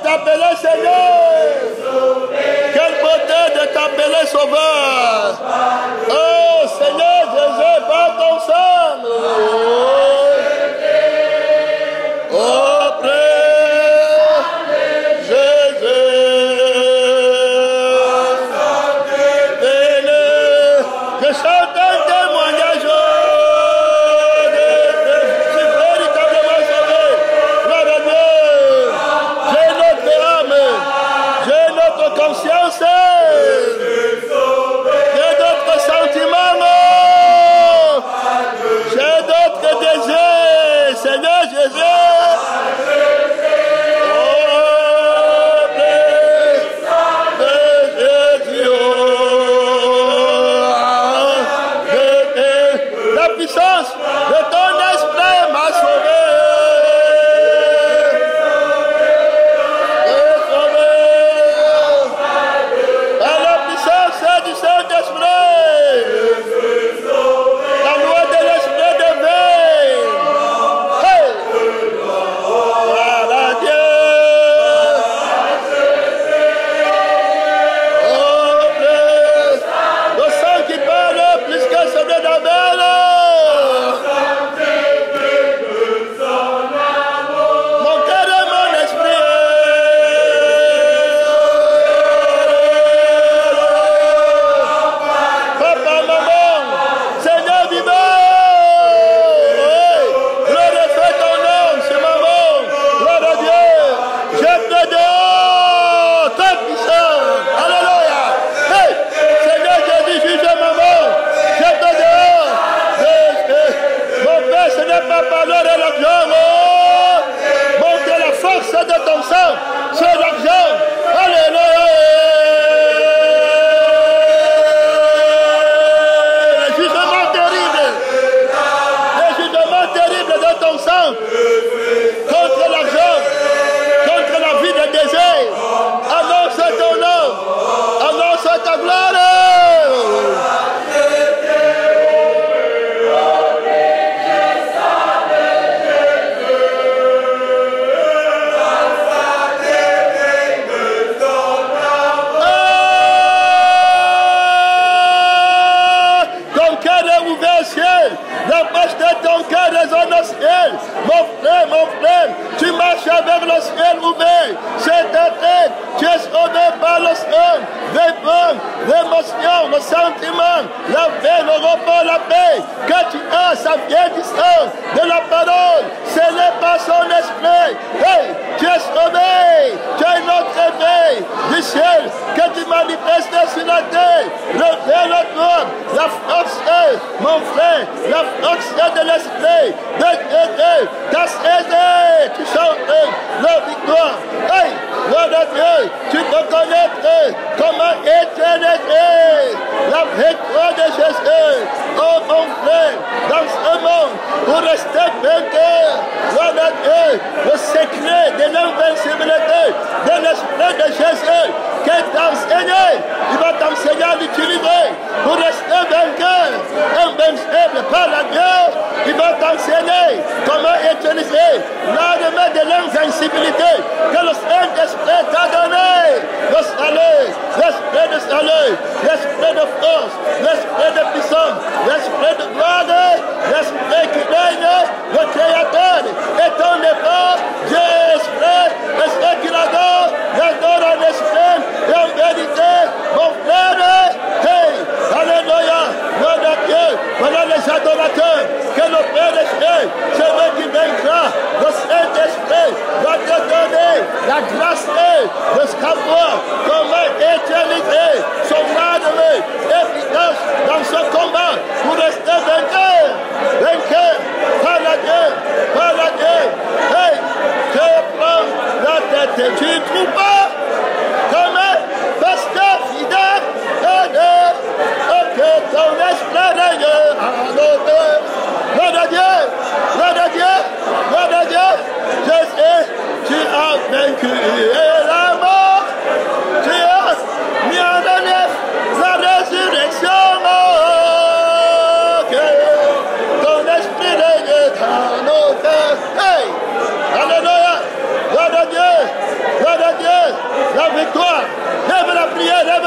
t'appeler Seigneur. Quelle beauté de t'appeler Sauveur. Oh Seigneur Jésus, par ton sang. Oh,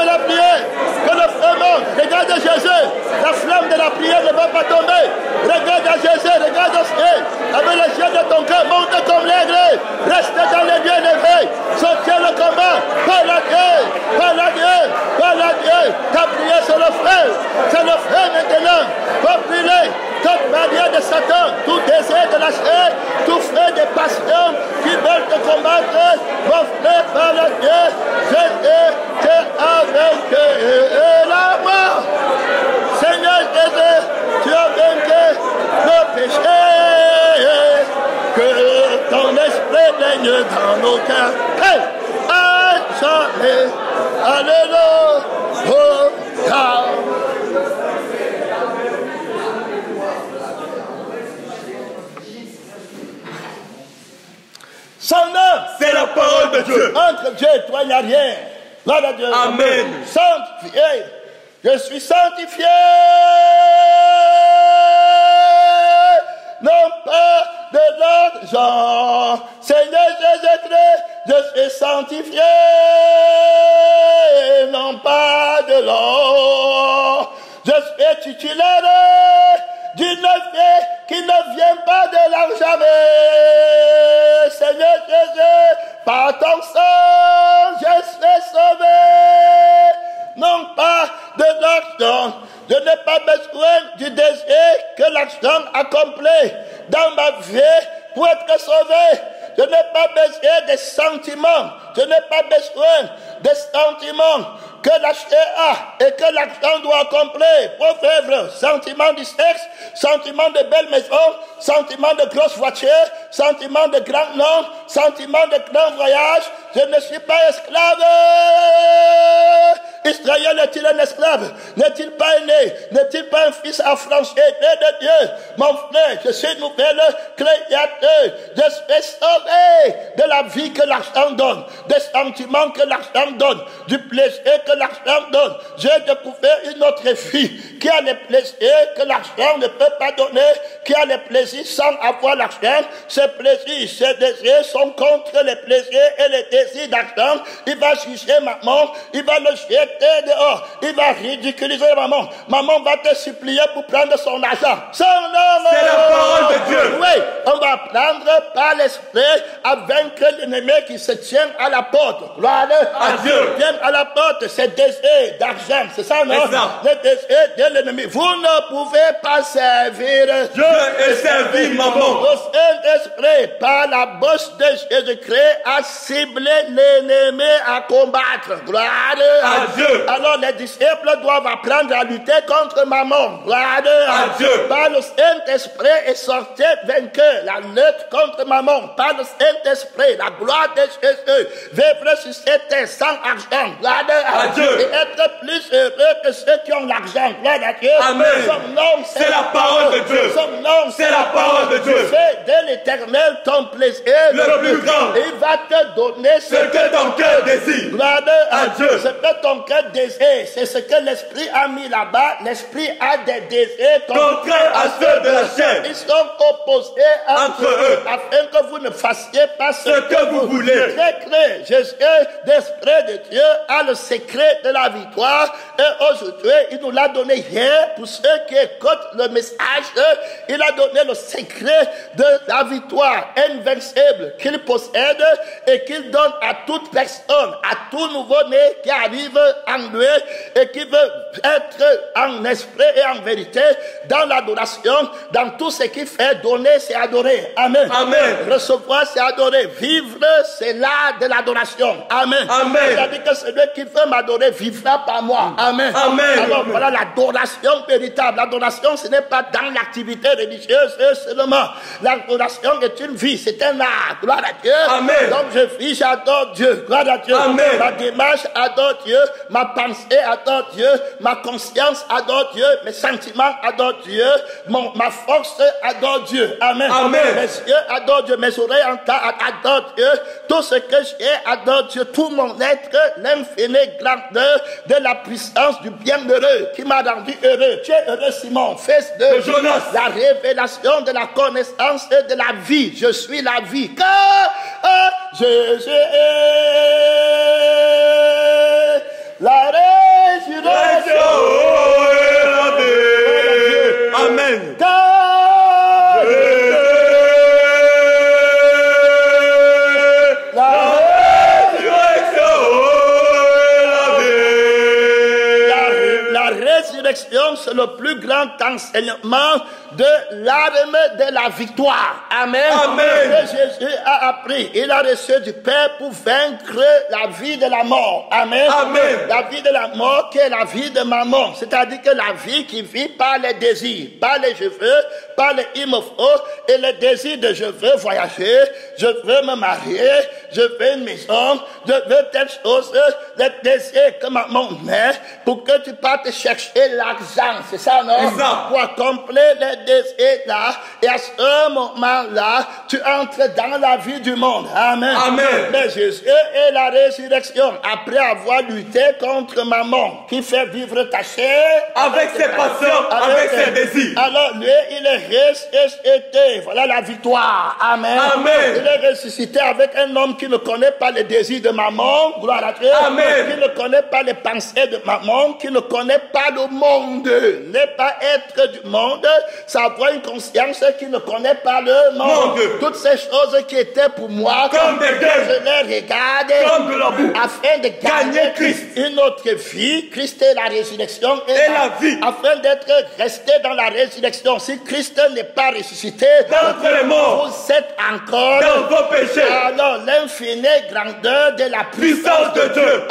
la prière. Que le feu monte. Regarde Jésus. La flamme de la prière ne va pas tomber. Regarde à Jésus, regarde au ciel. Avec les yeux de ton cœur, monte comme l'aigle. Reste dans les lieux d'éveil. Soutiens le combat. Parle à Dieu. Parle à Dieu. Parle à Dieu. Ta prière, c'est le feu. C'est le feu maintenant. Pour brûler toute barrière de Satan, tout désir de la chair, tout feu des passions qui veulent te combattre. Mon frère, parle à Dieu. Jésus, t'es avec la mort. Seigneur Jésus, tu as vaincu le péché. Que ton esprit règne dans nos cœurs. Hey, à jamais. Alléluia. Oh, son nom, c'est la parole de Dieu. Entre Dieu et toi, il n'y a rien. Gloire à Dieu. Amen. Sanctifié. Je suis sanctifié. Non pas de l'argent. Seigneur Jésus-Christ, je suis sanctifié. Non pas de l'or. Je suis titulaire d'une vie qui ne vient pas de l'argent. Seigneur Jésus, par ton sang, je suis sauvé. Non pas de l'argent. Je n'ai pas besoin du désir que l'argent accomplit dans ma vie pour être sauvé. Je n'ai pas besoin des sentiments. Je n'ai pas besoin des sentiments que la chair a et que l'argent doit accomplir pour vivre. Sentiment du sexe, sentiment de belles maisons, sentiment de grosses voitures, sentiment de grands noms, sentiment de grands voyages. Je ne suis pas esclave. Israël est-il un esclave? N'est-il pas né? N'est-il pas un fils affranchi de Dieu? Mon frère, je suis nouvelle créature. Je suis sauvé de la vie que l'argent donne, des sentiments que l'argent donne, du plaisir que l'argent donne. J'ai découvert une autre vie qui a les plaisirs que l'argent ne peut pas donner, qui a les plaisirs sans avoir l'argent. Ces plaisirs, ces désirs sont contre les plaisirs et les désirs d'argent. Il va juger maman, il va le jeter dehors, il va ridiculiser maman. Maman va te supplier pour prendre son argent. Son nom, c'est la parole de Dieu. Oui, on va prendre par l'esprit à vaincre l'ennemi qui se tient à la porte. Gloire à Dieu. Tient à la porte, c'est désir d'argent, c'est ça, non? Le désir de l'ennemi. Vous ne pouvez pas servir Dieu et servir maman. Le Saint-Esprit, par la bouche de Jésus-Christ, a ciblé l'ennemi à combattre. Gloire à Dieu. Alors les disciples doivent apprendre à lutter contre maman. Gloire à Dieu. Par le Saint-Esprit est sorti vainqueur. La lutte contre maman. Par le Saint-Esprit, la gloire de Jésus. Vivre sur cette terre sans argent. Gloire à Dieu. Et être plus heureux que ceux qui ont l'argent. Gloire à Dieu. Amen. Son nom, c'est la parole de Dieu. Son nom, c'est la parole de Dieu. Fais de l'Éternel ton plaisir le plus grand. Il va te donner ce que ton cœur désire. Gloire à Dieu. Ce que ton cœur désire, c'est ce que l'Esprit a mis là-bas. L'Esprit a des désirs contraires à ceux de la chair. Ils sont opposés entre eux, afin que vous ne fassiez pas ce que vous voulez. Très clair, Jésus, l'Esprit de Dieu, a le secret de la victoire. Et aujourd'hui, il nous l'a donné hier. Pour ceux qui écoutent le message, il a donné le secret de la victoire invincible qu'il possède et qu'il donne à toute personne, à tout nouveau-né qui arrive en lui et qui veut être en esprit et en vérité dans l'adoration, dans tout ce qu'il fait. Donner, c'est adorer. Amen. Amen. Recevoir, c'est adorer. Vivre, c'est l'art de l'adoration. Amen. Amen. C'est-à-dire que celui qui veut m'adorer vivra par moi. Amen. Amen. Alors voilà l'adoration véritable. L'adoration, ce n'est pas dans l'activité religieuse seulement. L'adoration est une vie, c'est un art. Gloire à Dieu. Amen. Donc je vis, j'adore Dieu. Gloire à Dieu. Amen. Ma démarche adore Dieu. Ma pensée adore Dieu. Ma conscience adore Dieu. Mes sentiments adorent Dieu. Ma force adore Dieu. Amen. Amen. Mes yeux adorent Dieu. Mes oreilles adorent Dieu. Tout ce que j'ai adore Dieu. Tout mon être, l'infinie grandeur de la puissance du bienheureux qui m'a rendu heureux. Tu es heureux, Simon, fils de Jonas. La révélation de la connaissance et de la vie. Je suis la vie. Car Jésus est la révélation c'est le plus grand enseignement de l'arme de la victoire. Amen. Amen. Que Jésus a appris. Il a reçu du Père pour vaincre la vie de la mort. Amen. Amen. La vie de la mort qui est la vie de maman. C'est-à-dire que la vie qui vit par les désirs, par les je veux, par les il me faut, et les désirs de je veux voyager, je veux me marier, je veux une maison, je veux telle chose, les désirs que maman met pour que tu partes chercher l'argent. C'est ça, non? Exact. Pour accomplir les désirs là, et à ce moment-là, tu entres dans la vie du monde. Amen. Amen. Mais Jésus est la résurrection. Après avoir lutté contre maman, qui fait vivre ta chair, Avec ses passions, avec ses désirs. alors lui, il est ressuscité. Voilà la victoire. Amen. Amen. Il est ressuscité avec un homme qui ne connaît pas les désirs de maman. Gloire à Dieu. Amen. Qui ne connaît pas les pensées de maman. Qui ne connaît pas le monde. N'est pas être du monde. Ça avoir une conscience qui ne connaît pas le monde. Toutes ces choses qui étaient pour moi, Comme des gueules. je les regarde Comme de la boue. afin de gagner Gagner Christ. une autre vie. Christ est la résurrection Et la vie. afin d'être resté dans la résurrection. Si Christ n'est pas ressuscité, D'entre les morts. vous êtes encore Dans vos péchés. alors l'infinie grandeur de la Puissance de Dieu.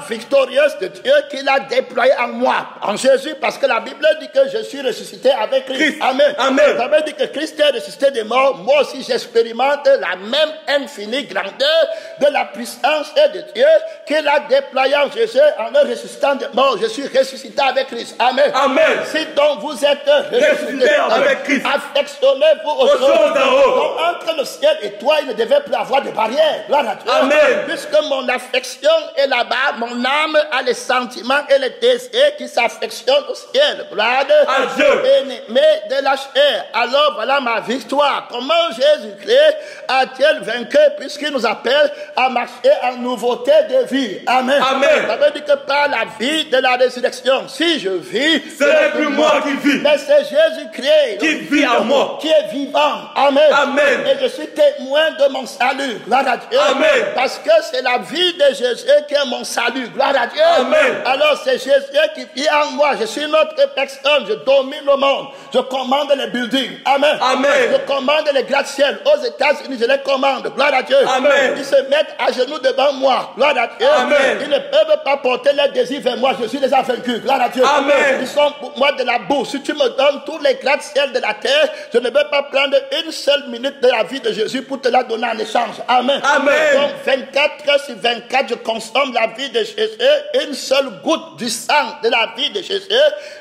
victorieuse de Dieu qu'il a déployé en moi, en Jésus, parce que la Bible dit que je suis ressuscité avec Christ. Christ. Amen. Amen. Ça veut dire que Christ est ressuscité des morts. Moi aussi j'expérimente la même infinie grandeur de la puissance de Dieu qu'il a déployé en Jésus en le ressuscitant des morts. Je suis ressuscité avec Christ. Amen. Amen. Si donc vous êtes Ressuscité avec Christ. affectionnez-vous aux Aux choses d'en haut. Donc, entre le ciel et toi, il ne devait plus avoir de barrière. Gloire à Dieu. Amen. Puisque mon affection est là-bas, mon âme a les sentiments et les désirs qui s'affectionnent au ciel. Gloire À Dieu. Ennemi de la chair. Alors voilà ma victoire. Comment Jésus-Christ a-t-il vaincu puisqu'il nous appelle à marcher en nouveauté de vie. Amen. Amen. Ça veut dire que par la vie de la résurrection, si je vis, Ce n'est plus moi qui vis. mais c'est Jésus-Christ Qui vit en moi. qui est vivant. Amen. Amen. Et je suis témoin de mon salut. Gloire à Dieu. Amen. Parce que c'est la vie de Jésus qui est mon salut. Gloire à Dieu. Amen. Alors c'est Jésus qui vit en moi. Je suis notre personne. Je domine le monde. Je commande les buildings. Amen. Amen. Je commande les gratte-ciels. Aux États-Unis, je les commande. Gloire à Dieu. Amen. Ils se mettent à genoux devant moi. Gloire à Dieu. Amen. Ils ne peuvent pas porter leurs désirs vers moi. Je suis déjà vaincu. Gloire à Dieu. Amen. Ils sont pour moi de la boue. Si tu me donnes tous les gratte-ciels de la terre, je ne vais pas prendre une seule minute de la vie de Jésus pour te la donner en échange. Amen. Amen. Donc 24 heures sur 24, je consomme la vie de Jésus. Une seule goutte du sang de la vie de Jésus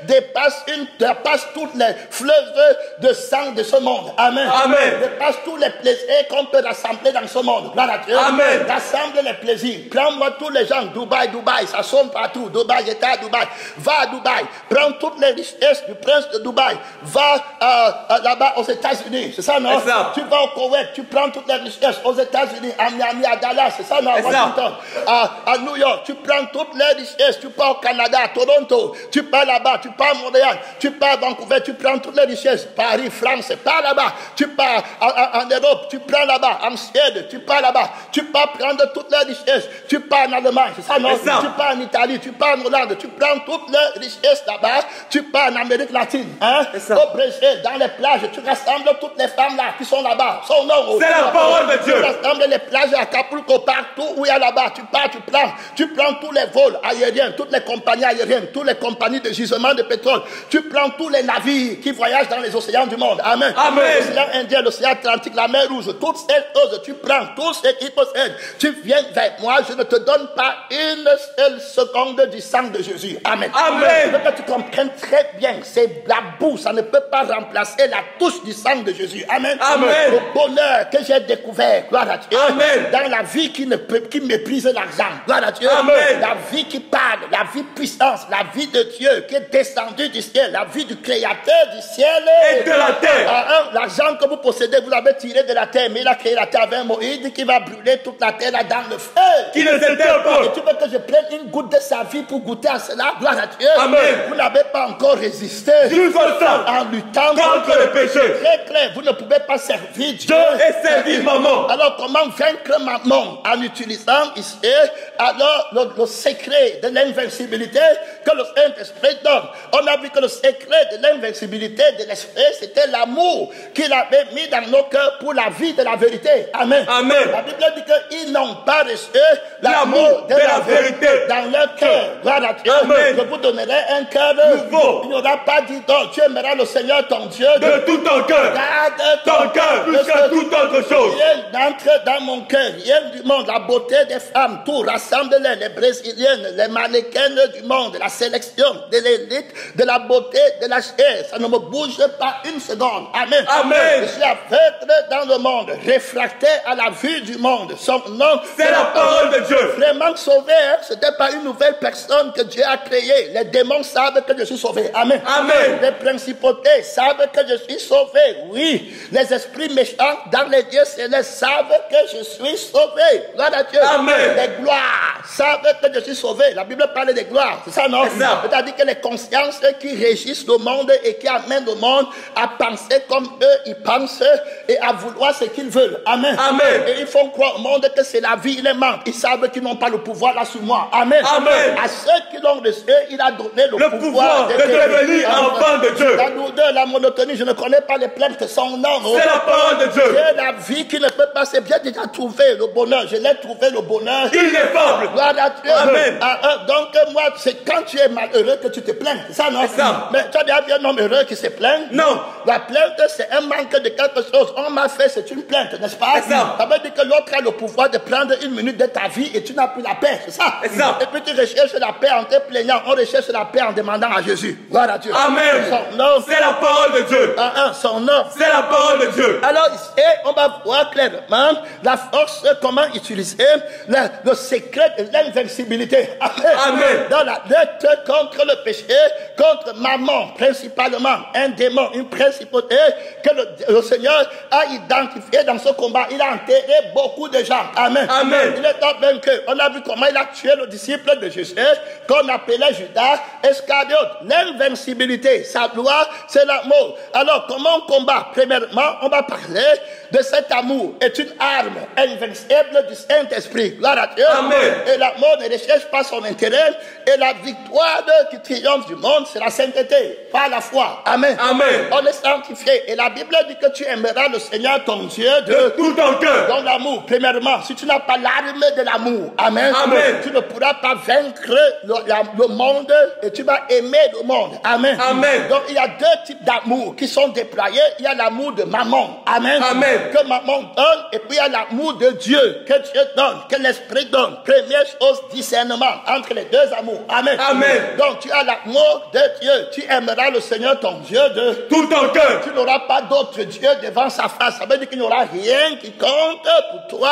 dépasse tous les fleuves de sang de ce monde. Amen. Amen. Dépasse tous les plaisirs qu'on peut rassembler dans ce monde. Gloire à Dieu. Amen. Rassemble les plaisirs. Prends-moi tous les gens. Dubaï, ça sonne partout. Dubaï, j'étais à Dubaï. Va à Dubaï. Prends toutes les richesses du prince de Dubaï. Va là-bas aux États-Unis. C'est ça, non? C'est ça. Tu vas au Koweït. Tu prends toutes les richesses aux États-Unis, à Miami, à Dallas. C'est ça, non? C'est ça. Washington. À New York. Tu prends toutes les richesses. Tu pars au Canada, à Toronto. Tu pars là-bas. Tu pars à Montréal. Tu pars à Vancouver. Tu prends toutes les richesses. Paris, France. Pars là-bas. Tu pars en Europe. Tu prends là-bas. En Suède. Tu pars là-bas. Tu pars prendre toutes les richesses. Tu pars en Allemagne. C'est ça, non? C'est ça. Tu pars en Italie. Tu pars en Hollande. Tu prends toutes les richesses là-bas. Tu pars en Amérique latine. Hein? C'est ça. Au Brésil, dans les plages. Tu rassembles toutes les femmes là qui sont là-bas. Son nom. C'est la parole de Dieu. Tu rassembles les plages à Acapulco, partout où il y a là-bas. Tu pars, tu prends tous les vols aériens, toutes les compagnies aériennes, toutes les compagnies de gisement de pétrole. Tu prends tous les navires qui voyagent dans les océans du monde. Amen. Amen. L'océan Indien, l'océan Atlantique, la mer Rouge, toutes ces choses, tu prends tout ce qui possède. Tu viens vers moi, je ne te donne pas une seule seconde du sang de Jésus. Amen. Amen. Je veux que tu comprennes très bien, c'est la boue, ça ne peut pas remplacer la touche du sang de Jésus. Amen. Amen. Le bonheur que j'ai découvert, gloire à Dieu. Amen. Dans la vie qui méprise l'argent, gloire à Dieu. Amen. La vie qui parle, la vie puissance, la vie de Dieu qui est descendue du ciel, la vie du Créateur du ciel Et de la terre. L'argent que vous possédez, vous l'avez tiré de la terre, mais il a créé la terre avec Moïse qui va brûler toute la terre là dans le feu. Qui ne s'éteint pas. Et tu veux que je prenne une goutte de sa vie pour goûter à cela? Gloire à Dieu. Amen. Vous n'avez pas encore résisté. Jusqu'au sang. En luttant Contre le péché. Très clair, vous ne pouvez pas servir Dieu. Dieu est servi maman. Alors comment vaincre maman? En utilisant ici alors le secret de l'invincibilité que le Saint-Esprit donne. on a vu que le secret de l'invincibilité de l'esprit, c'était l'amour qu'il avait mis dans nos cœurs pour la vie de la vérité. Amen. Amen. La Bible dit qu'ils n'ont pas reçu l'amour de la vérité dans leur cœur. Gloire à Dieu. Amen. Je vous donnerai un cœur nouveau. Il n'y aura pas d'idole. Tu aimeras le Seigneur ton Dieu De tout ton cœur. garde Ton cœur plus que toute autre chose. Rien n'entre dans mon cœur, rien du monde, la beauté des femmes, tout, rassemble-les, les brésiliennes, les mannequins du monde, la sélection de l'élite, de la beauté, de la chair, ça ne me bouge pas une seconde. Amen. Amen. Je suis aveugle dans le monde, réfracté à la vue du monde. Son nom, C'est la parole de Dieu. Vraiment sauvé, hein? Ce n'était pas une nouvelle personne que Dieu a créée. Les démons savent que je suis sauvé. Amen. Amen. Les principautés savent que je suis sauvé. Oui. Les esprits méchants dans les dieux célestes savent que je suis sauvé. Gloire à Dieu. Amen. Les gloires savent que je suis sauvé. La Bible parle des gloires. C'est ça, non? C'est ça. C'est-à-dire que les consciences qui régissent le monde et qui amènent le monde à penser comme eux, ils pensent et à vouloir ce qu'ils veulent. Amen. Amen. Et ils font croire au monde que c'est la vie, ils les mentent. Ils savent qu'ils n'ont pas le pouvoir là sur moi. Amen. Amen. À ceux qui l'ont reçu, il a donné le pouvoir de devenir enfant de Dieu. La lourdeur, la monotonie, je ne connais pas les plaintes, son nom. C'est la parole de Dieu. C'est la vie qui ne peut pas, c'est bien déjà trouvé le bonheur. Je l'ai trouvé le bonheur. Ineffable. Gloire à Dieu. Amen. Donc moi, c'est quand tu es malheureux que tu te plains. C'est ça, non? C'est ça. Mais tu as déjà vu un homme heureux qui se plaint? Non. La plainte, c'est un manque de quelque chose. On m'a fait, c'est une plainte, n'est-ce pas? C'est ça. Ça veut dire que l'autre a le pouvoir de prendre une minute de ta vie et tu n'as plus la paix. C'est ça? C'est ça. Et puis tu recherches la paix en te plaignant. On recherche la paix en demandant à Jésus. Gloire à Dieu. Amen. Son nom. C'est la parole de Dieu. Son nom. C'est la parole de Dieu. Alors, ici, on va voir clairement la force, comment utiliser le secret de l'invincibilité. Amen. Amen. Dans la lutte contre le péché, contre maman, principalement, un démon, une principauté que le Seigneur a identifié dans ce combat. Il a enterré beaucoup de gens. Amen. Amen. Il est hors vainqueur. On a vu comment il a tué le disciple de Jésus, qu'on appelait Judas Iscariote. L'invincibilité, sa gloire, c'est l'amour. Alors, comment on combat? Premièrement, on va parler de cet amour. Est une arme invincible du Saint-Esprit. Gloire à Dieu. Amen. Et l'amour ne recherche pas son intérêt. Et la victoire qui triomphe du monde, c'est la sainteté, pas la foi. Amen. Amen. On est sanctifié. Et la Bible dit que tu aimeras le Seigneur ton Dieu De tout ton cœur. dans l'amour. Premièrement, si tu n'as pas l'arme de l'amour, amen, Amen. tu ne pourras pas vaincre le monde et tu vas aimer le monde. Amen. Amen. Donc il y a deux types d'amour qui sont déployés. Il y a l'amour de maman. Amen. Amen. Que maman donne. Et puis il y a l'amour de Dieu que Dieu donne, que l'Esprit donne. Première chose, discernement entre les deux amours. Amen. Amen. Donc tu as l'amour de Dieu. Tu aimeras le Seigneur ton Dieu de Tout ton cœur. tu n'auras pas d'autre Dieu devant sa face. Ça veut dire qu'il n'y aura rien qui compte pour toi.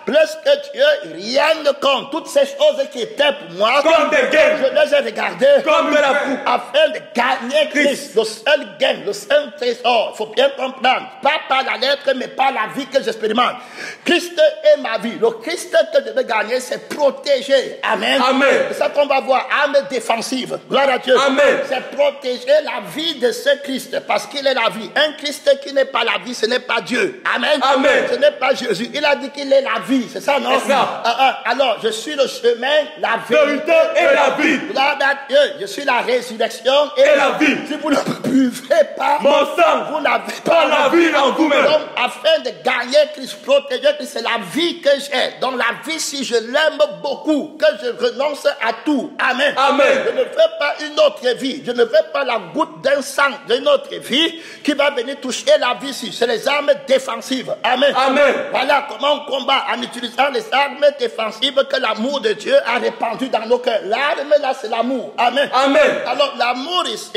Plus que Dieu, rien ne compte. Toutes ces choses qui étaient pour moi, Comme des gains. je les ai regardées Comme de la boue. afin de gagner Christ. Le seul gain, le seul trésor. Il faut bien comprendre. Pas par la lettre, mais par la vie que j'expérimente. Christ est ma vie. Le Christ que je veux gagner, c'est protéger. Amen. Amen. C'est ça qu'on va voir. Âme défensive. Gloire à Dieu. Amen. C'est protéger la vie de ce Christ. Parce qu'il est la vie. Un Christ qui n'est pas la vie, ce n'est pas Dieu. Amen. Amen. Ce n'est pas Jésus. Il a dit qu'il est la vie. C'est ça, non? C'est ça. Alors, je suis le chemin, la Vérité vérité et la vie. Gloire à Dieu. Je suis la résurrection et la vie. Si vous ne buvez pas Mon sang. vous n'avez Pas pas la vie en vous-même. Donc, afin de gagner Christ, protéger Christ, c'est la vie que j'ai. Donc, la vie, si je l'aime beaucoup, que je renonce à tout. Amen. Amen. Je ne veux pas une autre vie. Je ne veux pas la goutte d'un sang d'une autre vie qui va venir toucher la vie ici. C'est les armes défensives. Amen. Amen. Voilà comment on combat en utilisant les armes défensives que l'amour de Dieu a répandues dans nos cœurs. L'arme là, c'est l'amour. Amen. Amen. Alors l'amour ici,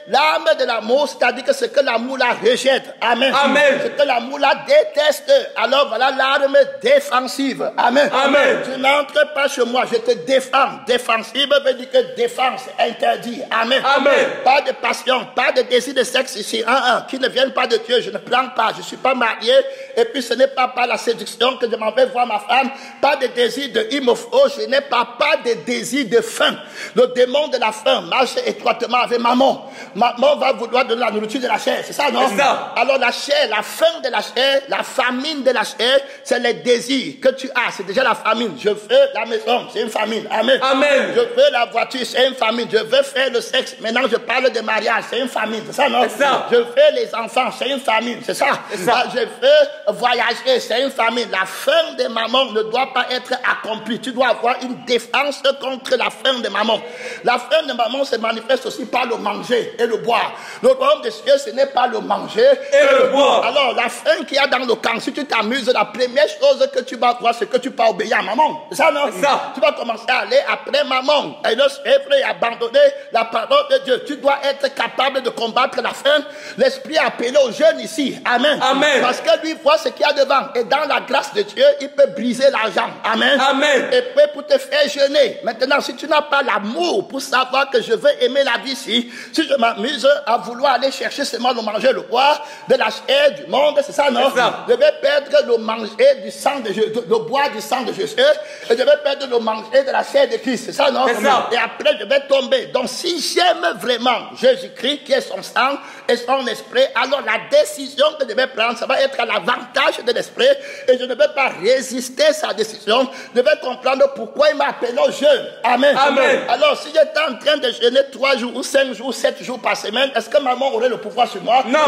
l'arme de l'amour, c'est-à-dire que ce que l'amour la rejette. Amen. Amen. Ce que l'amour la déteste. Alors voilà l'arme défensive. Amen. Amen. Tu n'entres pas chez moi, je te défends. Défensive veut dire que défense interdit. Amen. Amen. Pas de passion, pas de désir de sexe ici. Qui ne viennent pas de Dieu, je ne prends pas, je ne suis pas marié. Et puis ce n'est pas par la séduction que je m'en vais voir ma femme, pas de désir de imofo, je n'ai pas de désir de faim. Le démon de la faim marche étroitement avec maman. Maman va vouloir donner la nourriture de la chair, c'est ça, non? C'est ça. Alors la chair, la faim de la chair, la famine de la chair, c'est les désirs que tu as, c'est déjà la famine. Je veux la maison, c'est une famine. Amen. Amen. Je veux la voiture, c'est une famine. Je veux faire le sexe. Maintenant, je parle de mariage, c'est une famine. C'est ça, non? C'est ça. Je veux les enfants, c'est une famine. C'est ça. C'est ça. Je veux voyager, c'est une famine. La faim de maman ne doit pas être accomplie. Tu dois avoir une défense contre la faim de maman. La faim de maman se manifeste aussi par le manger et le boire. Le royaume des cieux, ce n'est pas le manger Et le boire. Alors, la faim qu'il y a dans le camp, si tu t'amuses, la première chose que tu vas voir, c'est que tu vas obéir à maman. C'est ça, non? C'est ça. Tu vas commencer à aller après maman. Et ne et abandonner la parole de Dieu. Tu dois être capable de combattre la faim. L'esprit a appelé aux jeunes ici. Amen. Amen. Parce que lui voit ce qu'il y a devant. Et dans la grâce de Dieu, il peut briser l'argent. Amen. Amen. Et puis pour te faire jeûner. Maintenant, si tu n'as pas l'amour pour savoir que je veux aimer la vie ici, si je m'amuse à vouloir aller chercher seulement le manger, le boire, de la chair du monde, c'est ça, non? C'est ça. Je vais perdre le manger du sang de Jésus, le boire du sang de Jésus, et je vais perdre le manger de la chair de Christ, c'est ça, non? C'est ça. Et après, je vais tomber. Donc, si j'aime vraiment Jésus-Christ, qui est son sang et son esprit, alors la décision que je vais prendre, ça va être à l'avantage de l'esprit, et je ne vais pas résister à sa décision. Je vais comprendre pourquoi il m'a appelé au jeûne. Amen. Amen. Alors, si j'étais en train de jeûner 3 jours, ou 5 jours, 7 jours par semaine, est-ce que maman aurait le pouvoir sur moi? Non.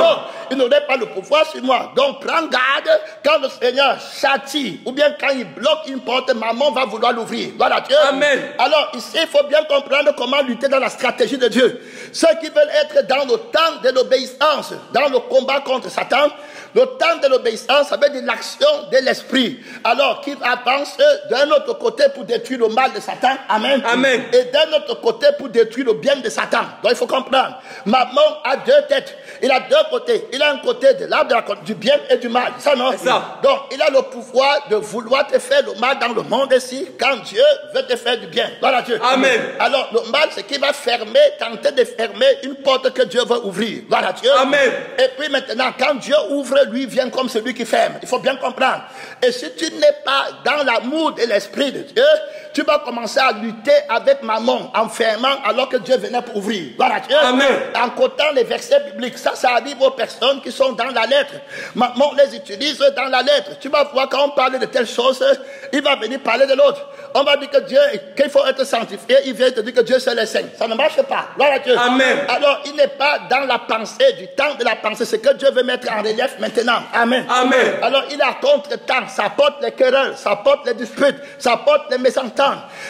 Il n'aurait pas le pouvoir sur moi. Donc, prends garde quand le Seigneur châtie, ou bien quand il bloque une porte, maman va vouloir l'ouvrir. Voilà Dieu. Amen. Alors, ici, il faut bien comprendre comment lutter dans la stratégie de Dieu. Ceux qui veulent être dans le temps de l'obéissance, dans le combat contre Satan, le temps de l'obéissance, ça veut dire l'action de l'esprit. Alors, qui avance d'un autre côté pour détruire le mal de Satan. Amen. Amen. Et d'un autre côté pour détruire le bien de Satan. Donc, il faut comprendre. Maman a 2 têtes. Il a 2 côtés. Il a un côté de l'arbre du bien et du mal. Ça, non? C'est ça. Donc, il a le pouvoir de vouloir te faire le mal dans le monde ici, quand Dieu veut te faire du bien. Voilà Dieu. Amen. Alors, le mal, c'est qu'il va fermer, tenter de fermer une porte que Dieu veut ouvrir. Voilà Dieu. Amen. Et puis maintenant, quand Dieu ouvre, lui vient comme celui qui ferme. Il faut bien comprendre. Et si tu n'es pas dans l'amour de l'esprit de Dieu, tu vas commencer à lutter avec maman en fermant alors que Dieu venait pour ouvrir. Voilà Dieu. Amen. En cotant les versets bibliques, ça arrive aux personnes qui sont dans la lettre. Maman les utilise dans la lettre. Tu vas voir quand on parle de telle chose, il va venir parler de l'autre. On va dire que Dieu, qu'il faut être sanctifié, il vient te dire que Dieu c'est le Saint. Ça ne marche pas. Voilà Dieu. Amen. Alors, il n'est pas dans la pensée, du temps de la pensée. C'est que Dieu veut mettre en relief maintenant. Amen. Amen. Alors, il a contre-temps. Ça porte les querelles, ça porte les disputes, ça porte les mésententes.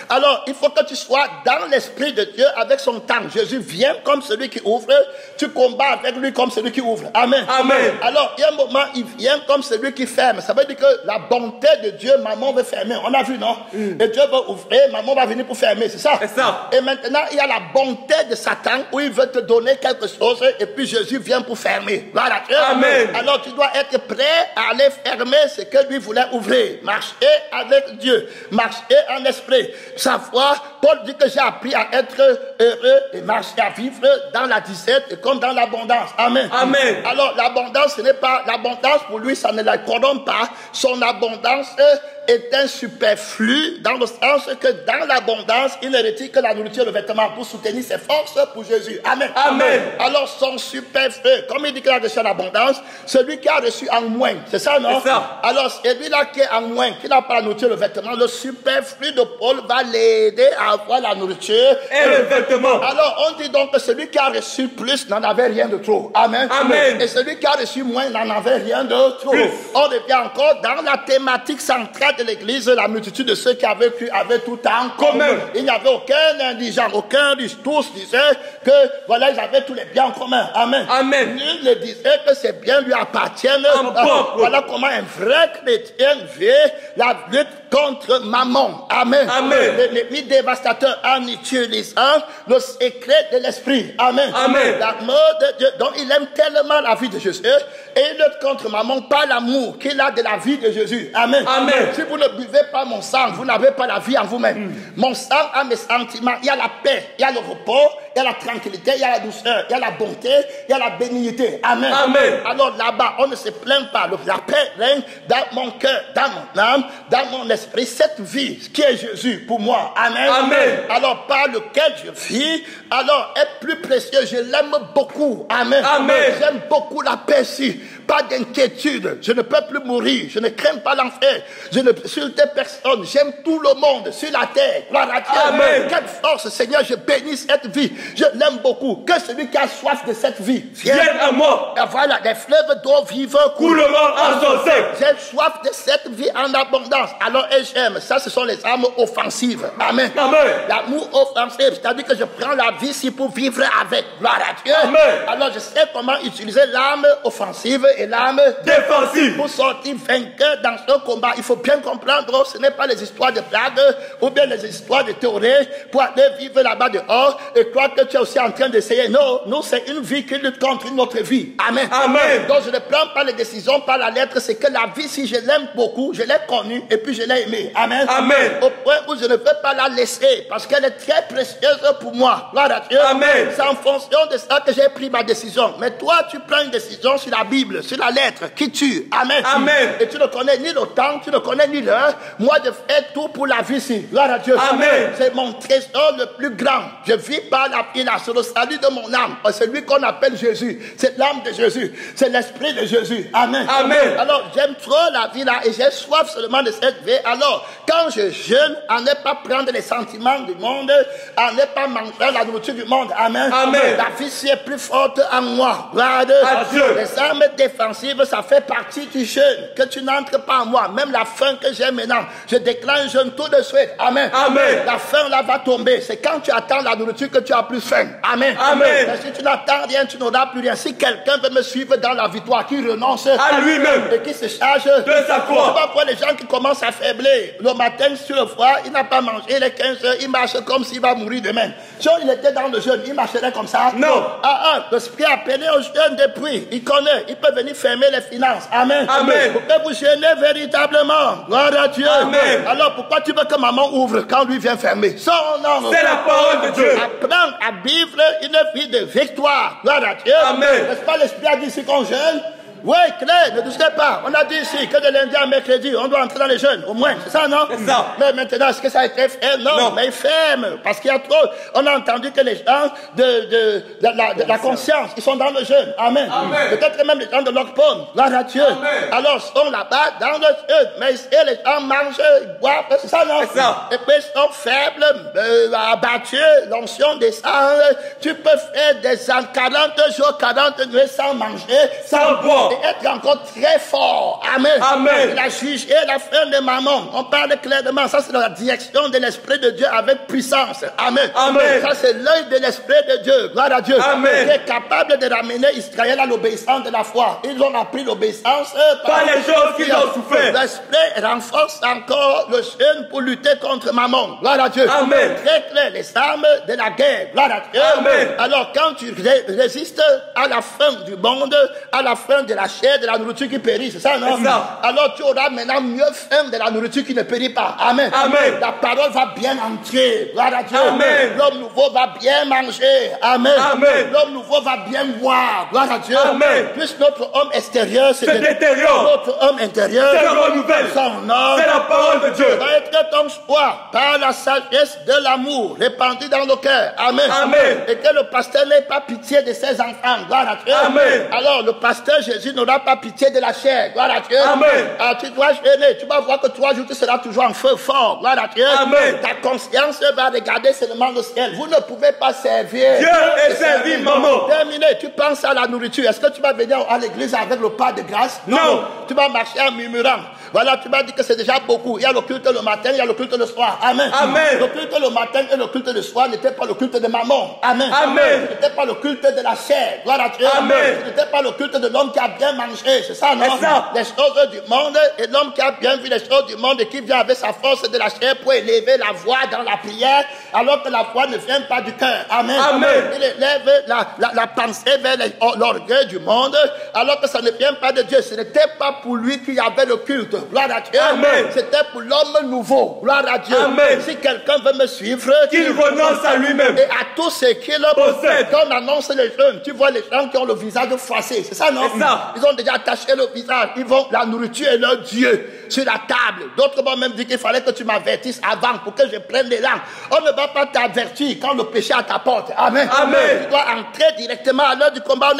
Alors, il faut que tu sois dans l'esprit de Dieu avec son temps. Jésus vient comme celui qui ouvre. Tu combats avec lui comme celui qui ouvre. Amen. Amen. Alors, il y a un moment, il vient comme celui qui ferme. Ça veut dire que la bonté de Dieu, maman veut fermer. On a vu, non? Et Dieu veut ouvrir, maman va venir pour fermer. C'est ça? C'est ça. Et maintenant, il y a la bonté de Satan où il veut te donner quelque chose et puis Jésus vient pour fermer. Voilà. Amen. Alors, tu dois être prêt à aller fermer ce que lui voulait ouvrir. Marcher avec Dieu. Marcher en esprit. Savoir, Paul dit que j'ai appris à être heureux et marcher à vivre dans la disette et comme dans l'abondance. Amen. Amen. Alors, l'abondance, ce n'est pas l'abondance pour lui, ça ne la corrompt pas. Son abondance est un superflu dans le sens que dans l'abondance, il ne retire que la nourriture et le vêtement pour soutenir ses forces pour Jésus. Amen. Amen. Alors, son superflu, comme il dit qu'il a reçu l'abondance, celui qui a reçu en moins, c'est ça, non? C'est ça. Alors, celui-là qui est en moins, qui n'a pas la nourriture et le vêtement, le superflu de Paul va l'aider à avoir la nourriture Et le vêtement. Alors, on dit donc que celui qui a reçu plus n'en avait rien de trop. Amen. Amen. Et celui qui a reçu moins n'en avait rien de trop. Plus. On revient encore dans la thématique centrale de l'Église. La multitude de ceux qui avaient cru avaient tout en commun. Il n'y avait aucun indigent, aucun riche. Tous disaient que voilà, ils avaient tous les biens en commun. Amen. Amen. Nul ne disait que ces biens lui appartiennent. propre. Voilà comment un vrai chrétien vit la lutte contre mammon. Amen. Amen. L'ennemi dévastateur en utilisant le secret de l'esprit. Amen. Amen. L'amour de Dieu. Donc il aime tellement la vie de Jésus Et il lutte contre maman par l'amour qu'il a de la vie de Jésus. Amen. Amen. Si vous ne buvez pas mon sang, vous n'avez pas la vie en vous-même. Mon sang a mes sentiments. Il y a la paix, il y a le repos, il y a la tranquillité, il y a la douceur, il y a la bonté, il y a la bénignité. Amen. Amen. Alors là-bas, on ne se plaint pas. La paix règne dans mon cœur, dans mon âme, dans mon esprit. Cette vie qui est Jésus pour moi. Amen. Amen. Alors par lequel je vis, alors est plus précieux. Je l'aime beaucoup. Amen. Amen. J'aime beaucoup la paix ici. Pas d'inquiétude. Je ne peux plus mourir. Je ne crains pas l'enfer. Je ne insulte personne. J'aime tout le monde sur la terre. Gloire à Dieu. Amen. Quelle force, Seigneur. Je bénis cette vie. Je l'aime beaucoup. Que celui qui a soif de cette vie Viens à moi. Et voilà, des fleuves d'eau vive Coulement à son sein. J'ai soif de cette vie en abondance. Alors, et j'aime. Ça, ce sont les armes offensives. Amen. Amen. L'amour offensif, c'est-à-dire que je prends la vie ici pour vivre avec. Gloire à Dieu. Amen. Alors, je sais comment utiliser l'arme offensive et l'arme Défensive. pour sortir vainqueur dans ce combat. Il faut bien comprendre, ce n'est pas les histoires de blagues ou bien les histoires de théorie pour aller vivre là-bas dehors et croire que tu es aussi en train d'essayer. Non, nous, c'est une vie qui lutte contre une autre vie. Amen. Amen. Donc, je ne prends pas les décisions par la lettre. C'est que la vie, si je l'aime beaucoup, je l'ai connue et puis je l'ai aimée. Amen. Amen. Au point où je ne peux pas la laisser parce qu'elle est très précieuse pour moi. Gloire à Dieu. Amen. C'est en fonction de ça que j'ai pris ma décision. Mais toi, tu prends une décision sur la Bible, sur la lettre qui tue. Amen. Amen. Et tu ne connais ni le temps, tu ne connais ni l'heure. Moi, je fais tout pour la vie ici. Gloire à Dieu. Amen. C'est mon trésor le plus grand. Je vis par la vie là, sur le salut de mon âme. C'est lui qu'on appelle Jésus. C'est l'âme de Jésus. C'est l'esprit de Jésus. Amen. Amen. Alors, j'aime trop la vie là et j'ai soif seulement de cette vie. Alors, quand je jeûne, à ne pas prendre les sentiments du monde, à ne pas manger la nourriture du monde. Amen. Amen. La vie est plus forte en moi. Gloire à Dieu. Les armes défensives, ça fait partie du jeûne. Que tu n'entres pas en moi. Même la faim que j'ai maintenant, je déclare un jeûne tout de suite. Amen. Amen. La faim là va tomber. C'est quand tu attends la nourriture que tu as plus faim. Amen. Amen. Mais si tu n'attends rien, tu n'auras plus rien. Si quelqu'un veut me suivre dans la victoire, qui renonce À lui-même. et qui se charge De sa croix. Tu vas voir les gens qui commencent à faiblir. Le matin, sur le froid, il n'a pas mangé. Il est 15 heures, il marche comme s'il va mourir demain. Si il était dans le jeûne, il marcherait comme ça. Non. L'esprit a appelé au jeûne depuis. Il connaît. Il peut venir fermer les finances. Amen. Amen. Pour que vous jeûnez véritablement. Gloire à Dieu. Amen. Alors pourquoi tu veux que maman ouvre quand lui vient fermer? Son nom. C'est la parole de Dieu. Apprendre à vivre une vie de victoire. Gloire à Dieu. Amen. N'est-ce pas l'esprit a dit ici qu'on jeûne? Oui, clair, ne doucez pas. On a dit ici que de lundi à mercredi, on doit entrer dans les jeûnes, au moins. C'est ça, non? C'est ça. Mais maintenant, est-ce que ça a été fait? Non, mais ferme. Parce qu'il y a trop. On a entendu que les gens de la conscience, ils sont dans le jeûne. Amen. Amen. Peut-être même les gens de l'Ocpone. Gloire à Dieu. Amen. Alors, ils sont là-bas dans le jeûne. Mais ici, les gens mangent, ils boivent. C'est ça, non? C'est ça. Et puis, ils sont faibles, abattus, l'onction descend. Tu peux faire des 40 jours, 40 nuits sans manger, Sans boire. et être encore très fort. Amen. Amen. Il a jugé la fin de maman. On parle clairement. Ça, c'est la direction de l'Esprit de Dieu avec puissance. Amen. Amen. Ça, c'est l'œil de l'Esprit de Dieu. Gloire à Dieu. Amen. Il est capable de ramener Israël à l'obéissance de la foi. Ils ont appris l'obéissance Par les choses qu'ils ont souffert. L'Esprit renforce encore le jeûne pour lutter contre maman. Gloire à Dieu. Amen. Très clair, les armes de la guerre. Gloire à Dieu. Amen. Alors, quand tu résistes à la fin du monde, à la fin de la chair, de la nourriture qui périt, c'est ça, non? C'est ça. Alors, tu auras maintenant mieux faim de la nourriture qui ne périt pas. Amen. Amen. La parole va bien entrer. Gloire à Dieu. Amen. L'homme nouveau va bien manger. Amen. Amen. L'homme nouveau va bien boire. Gloire à Dieu. Amen. Plus notre homme extérieur se détériore. notre homme intérieur Se renouvelle. son homme C'est la parole de Dieu. va être ton choix par la sagesse de l'amour répandue dans le cœur. Amen. Amen. Et que le pasteur n'ait pas pitié de ses enfants. Gloire à Dieu. Amen. Alors, le pasteur Jésus n'aura pas pitié de la chair. Gloire à Dieu. Amen. Ah, tu dois jeûner. Tu vas voir que 3 jours, tu seras toujours en feu fort. Gloire à Dieu. Amen. Ta conscience va regarder seulement le ciel. Vous ne pouvez pas servir Dieu et servir maman. Terminé, tu penses à la nourriture. Est-ce que tu vas venir à l'église avec le pas de grâce? Non. Tu vas marcher en murmurant. Voilà, tu m'as dit que c'est déjà beaucoup. Il y a le culte le matin, il y a le culte le soir. Amen. Amen. Le culte le matin et le culte le soir n'était pas le culte de maman. Amen. Amen. Ce n'était pas le culte de la chair. Gloire à Dieu. Amen. Ce n'était pas le culte de l'homme qui a bien mangé. C'est ça, non? C'est ça. Les choses du monde et l'homme qui a bien vu les choses du monde et qui vient avec sa force de la chair pour élever la voix dans la prière, alors que la voix ne vient pas du cœur. Amen. Amen. Il élève la pensée vers l'orgueil du monde, alors que ça ne vient pas de Dieu. Ce n'était pas pour lui qu'il y avait le culte. Gloire à Dieu. Amen. C'était pour l'homme nouveau. Gloire à Dieu. Amen. Si quelqu'un veut me suivre, Qu'il renonce à lui-même. et à tout ce qu'il Possède. quand on annonce les jeunes, tu vois les gens qui ont le visage froissé, c'est ça, non? C'est ça. Ils ont déjà attaché le visage, ils vont la nourriture et leur Dieu sur la table. D'autres m'ont même dit qu'il fallait que tu m'avertisses avant pour que je prenne les langues. On ne va pas t'avertir quand le péché est à ta porte. Amen. Amen. Tu dois entrer directement à l'heure du combat.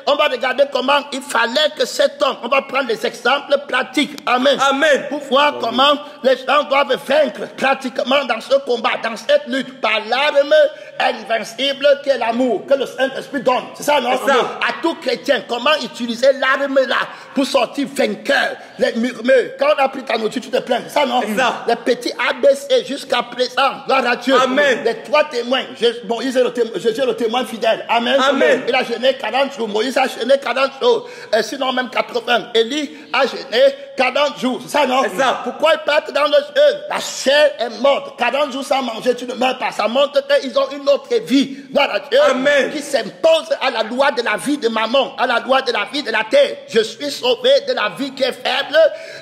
On va regarder comment il fallait que cet homme, on va prendre des exemples pratiques. Amen. Amen. Pour voir comment les gens doivent vaincre pratiquement dans ce combat, dans cette lutte, par l'arme invincible qui est l'amour, que le Saint-Esprit donne. C'est ça, non? C'est ça. À tout chrétien, comment utiliser l'arme là pour sortir vainqueur, les murmures. Quand on a pris ta nourriture, tu te plains. C'est ça, non? C'est ça. Les petits ABC jusqu'à présent. Gloire à Dieu. Amen. Les trois témoins. Moïse est le témoin fidèle. Amen. Amen. Il a jeûné 40 jours. Moïse a jeûné 40 jours. Et sinon même 80. Élie a jeûné 40 jours. C'est ça, non? C'est ça. Pourquoi ils partent dans le jeûne? La chair est morte. 40 jours sans manger, tu ne meurs pas. Ça montre qu'ils ont une autre vie. Gloire à Dieu. Amen. Qui s'impose à la loi de la vie de maman, à la loi de la vie de la terre. Je suis sauvé de la vie qui est faible.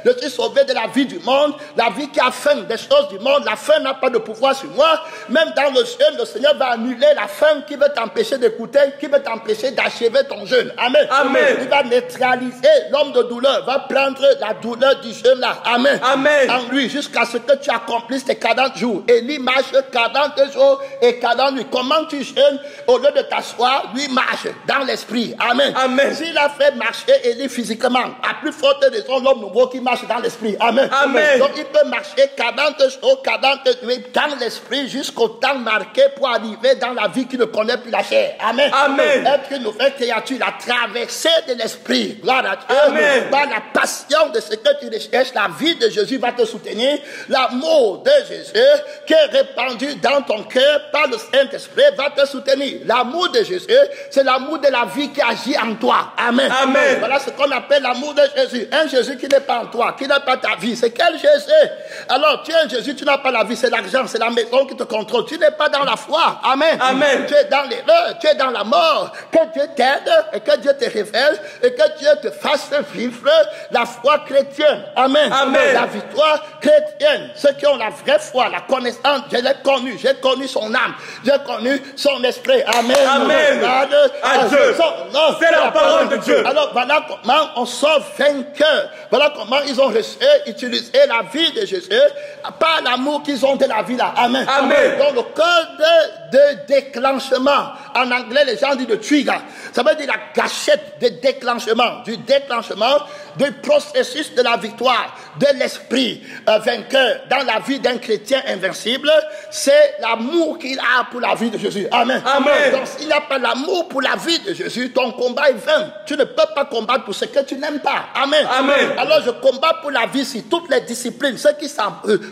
Je suis sauvé de la vie du monde. La vie qui a faim des choses du monde. La faim n'a pas de pouvoir sur moi. Même dans le jeûne, le Seigneur va annuler la faim qui veut t'empêcher d'écouter, qui veut t'empêcher d'achever ton jeûne. Amen. Amen. Il va neutraliser l'homme de douleur. Va prendre la douleur du jeûne là. Amen. Amen. En lui, jusqu'à ce que tu accomplisses tes 40 jours. Élie marche 40 jours et 40 nuits. Comment tu jeûnes au lieu de t'asseoir? Lui marche dans l'esprit. Amen. Amen. S'il a fait marcher Élie physiquement, à plus forte raison, l'homme nouveau qui marche dans l'esprit. Amen. Amen. Donc il peut marcher 40 jours, 40 nuits dans l'esprit jusqu'au temps marqué pour arriver dans la vie qui ne connaît plus la chair. Amen. Amen. Être une nouvelle créature, la traversée de l'esprit. Gloire à Dieu. Amen. Par la passion de ce que tu recherches, la vie de Jésus va te soutenir. L'amour de Jésus qui est répandu dans ton cœur par le Saint-Esprit va te soutenir. L'amour de Jésus, c'est l'amour de la vie qui agit en toi. Amen. Amen. Voilà ce qu'on appelle l'amour de Jésus. Un Jésus qui n'est pas en toi, qui n'a pas ta vie. C'est quel Jésus? Alors, tu es un Jésus, tu n'as pas la vie, c'est l'argent, c'est la maison qui te contrôle. Tu n'es pas dans la foi. Amen. Amen. Tu es dans l'erreur, tu es dans la mort. Que Dieu t'aide et que Dieu te révèle et que Dieu te fasse vivre la foi chrétienne. Amen. Amen. La victoire chrétienne. Ceux qui ont la vraie foi, la connaissance, je l'ai connu. J'ai connu son âme. J'ai connu son esprit. Amen. Amen. À Dieu. C'est la parole de Dieu. Alors voilà comment on sort vainqueur. Voilà comment ils ont reçu, utilisé la vie de Jésus par l'amour qu'ils ont de la vie là. Amen. Amen. Donc le code de déclenchement, en anglais les gens disent le trigger, ça veut dire la gâchette de déclenchement, du déclenchement du processus de la victoire de l'esprit vainqueur dans la vie d'un chrétien invincible, c'est l'amour qu'il a pour la vie de Jésus. Amen. Amen. Donc s'il n'y a pas l'amour pour la vie de Jésus, ton combat est vain. Tu ne peux pas combattre pour ce que tu n'aimes pas. Amen. Amen. Alors je combats pour la vie si toutes les disciplines, ceux qui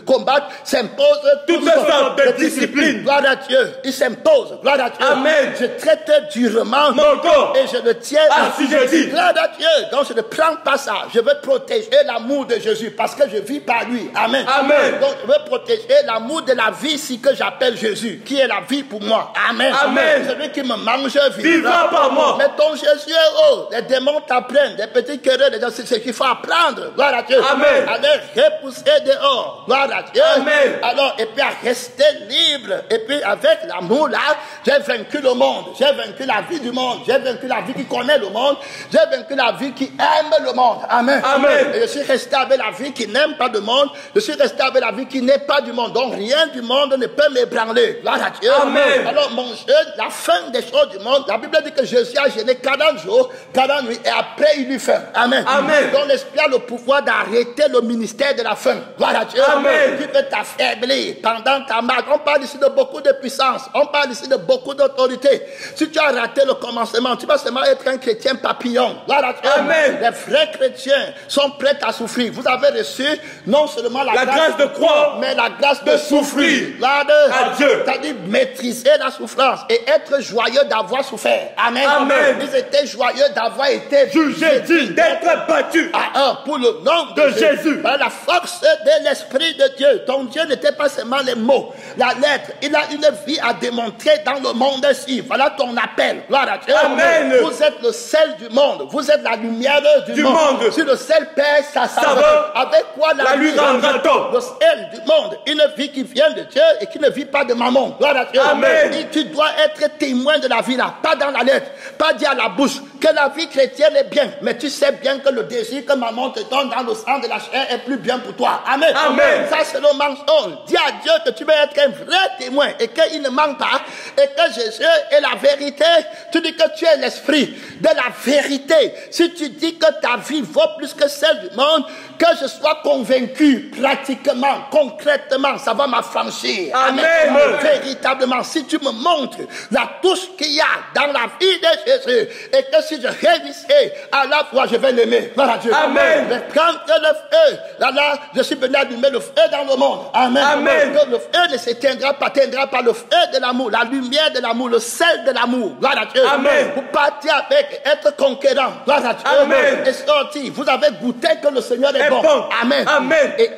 combattent s'imposent Toutes sortes de disciplines. Gloire à Dieu. Ils s'imposent. Gloire à Dieu. Amen. Je traite durement mon corps et je le tiens assujetti. Gloire à Dieu. Donc je ne prends pas ça. Je veux protéger l'amour de Jésus parce que je vis par lui. Amen. Amen. Donc je veux protéger l'amour de la vie ici que j'appelle Jésus, qui est la vie pour moi. Amen. Amen. Celui qui me mange Vivra par moi. Mais ton Jésus est haut. Les démons t'apprennent. Des petits querelles, c'est ce qu'il faut apprendre. Gloire à Dieu. Amen. Allez repousser dehors. Gloire à Dieu. Amen. Alors, et puis à rester libre. Et puis avec l'amour là, j'ai vaincu le monde. J'ai vaincu la vie du monde. J'ai vaincu la vie qui connaît le monde. J'ai vaincu la vie qui aime le monde. Amen. Amen. Et je suis resté avec la vie qui n'aime pas le monde. Je suis resté avec la vie qui n'est pas du monde. Donc rien du monde ne peut m'ébranler. Gloire à Dieu. Amen. Alors mon jeûne, la fin des choses du monde, la Bible dit que Jésus a jeûné 40 jours, 40 nuits, et après il eut faim. Amen. Amen. Donc l'Esprit a le pouvoir d'arrêter le ministère de la faim. Gloire à Dieu. Amen. Qui peut t'affaiblir pendant ta marche. On parle ici de beaucoup de puissance. On parle ici de beaucoup d'autorité. commencé. Si tu as raté le commencement, tu vas seulement être un chrétien papillon. Amen. Les vrais chrétiens sont prêts à souffrir. Vous avez reçu non seulement la grâce de croire, mais la grâce de souffrir. Adieu. C'est-à-dire maîtriser la souffrance et être joyeux d'avoir souffert. Amen. Amen. Ils étaient joyeux d'avoir été jugés, d'être battus pour le nom de Jésus. Par la force de l'Esprit de Dieu. Ton Dieu n'était pas seulement les mots, la lettre. Il a une vie à démontrer dans le monde-ci. Voilà ton appel. Gloire à Dieu. Amen. Vous êtes le sel du monde. Vous êtes la lumière du monde. Si le sel perd sa saveur, avec quoi la lui rendra-t-on? Le sel du monde. Une vie qui vient de Dieu et qui ne vit pas de maman. Gloire à Dieu. Amen. Et tu dois être témoin de la vie là. Pas dans la lettre. Pas dire à la bouche que la vie chrétienne est bien. Mais tu sais bien que le désir que maman te donne dans le sang de la chair est plus bien pour toi. Amen. Amen. Ça c'est le mensonge. Dis à Dieu que tu veux être un vrai témoin et qu'il ne manque pas et que Jésus est la vérité. Tu dis que tu es l'esprit de la vérité. Si tu dis que ta vie vaut plus que celle du monde, que je sois convaincu pratiquement, concrètement, ça va m'affranchir. Amen. Véritablement, si tu me montres la touche qu'il y a dans la vie de Jésus et que si je révisais à la fois je vais l'aimer. Voilà Dieu. Amen. Mais quand le feu, là, je suis venu allumer le feu dans le monde. Amen. Amen. Que le feu ne s'éteindra pas, t'éteindra pas le feu de l'amour, la lumière de l'amour, le sel de l'amour. Voilà Dieu. Amen. Vous partez avec être conquérant. Voilà Dieu. Amen. Et sorti, vous avez goûté que le Seigneur est bon. Amen. Amen. Et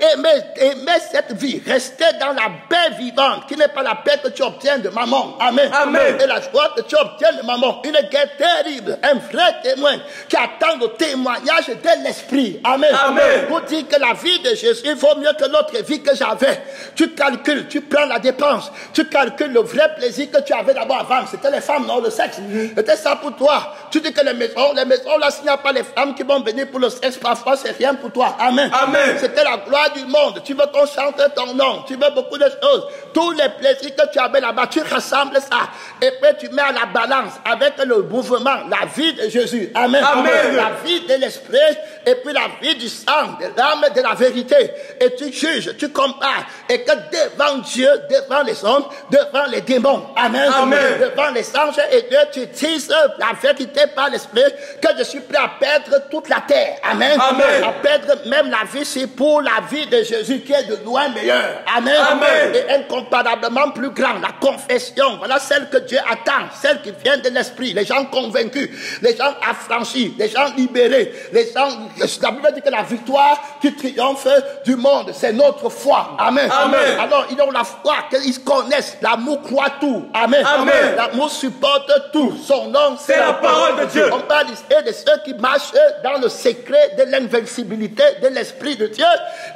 aimer cette vie, rester dans la paix vivante, qui n'est pas la paix que tu obtiens de maman. Amen. Amen. Et la joie que tu obtiens de maman, une guerre terrible, un vrai témoin qui attend le témoignage de l'esprit. Amen. Amen. Pour dire que la vie de Jésus vaut mieux que l'autre vie que j'avais. Tu calcules, tu prends la dépense, tu calcules le vrai plaisir que tu avais d'abord avant. C'était les femmes, non, le sexe. C'était ça pour toi. Tu dis que les maisons là, s'il n'y a pas les femmes qui vont venir pour le sexe, parfois c'est rien pour toi. Amen. Amen. C'était la gloire du monde. Tu veux qu'on chante ton nom. Tu veux beaucoup de choses. Tous les plaisirs que tu avais là-bas, tu rassembles ça. Et puis tu mets à la balance avec le mouvement, la vie de Jésus. Amen. Amen. La vie de l'esprit et puis la vie du sang, de l'âme et de la vérité. Et tu juges, tu compares. Et que devant Dieu, devant les hommes, devant les démons. Amen. Amen. Devant les anges et Dieu, tu dises la vérité par l'esprit que je suis prêt à perdre toute la terre. Amen. Amen. À perdre même la vie, c'est pour la vie de Jésus qui est de loin meilleure. Amen. Amen. Et incomparablement plus grande. La confession, voilà celle que Dieu attend, celle qui vient de l'esprit. Les gens convaincus, les gens affranchis, les gens libérés, les gens. La Bible dit que la victoire qui triomphe du monde, c'est notre foi. Amen. Amen. Alors ils ont la foi qu'ils connaissent. L'amour croit tout. Amen. Amen. L'amour supporte tout. Son nom, c'est la parole de Dieu. On parle ici de ceux qui marchent dans le secret de l'invincibilité de l'Esprit de Dieu.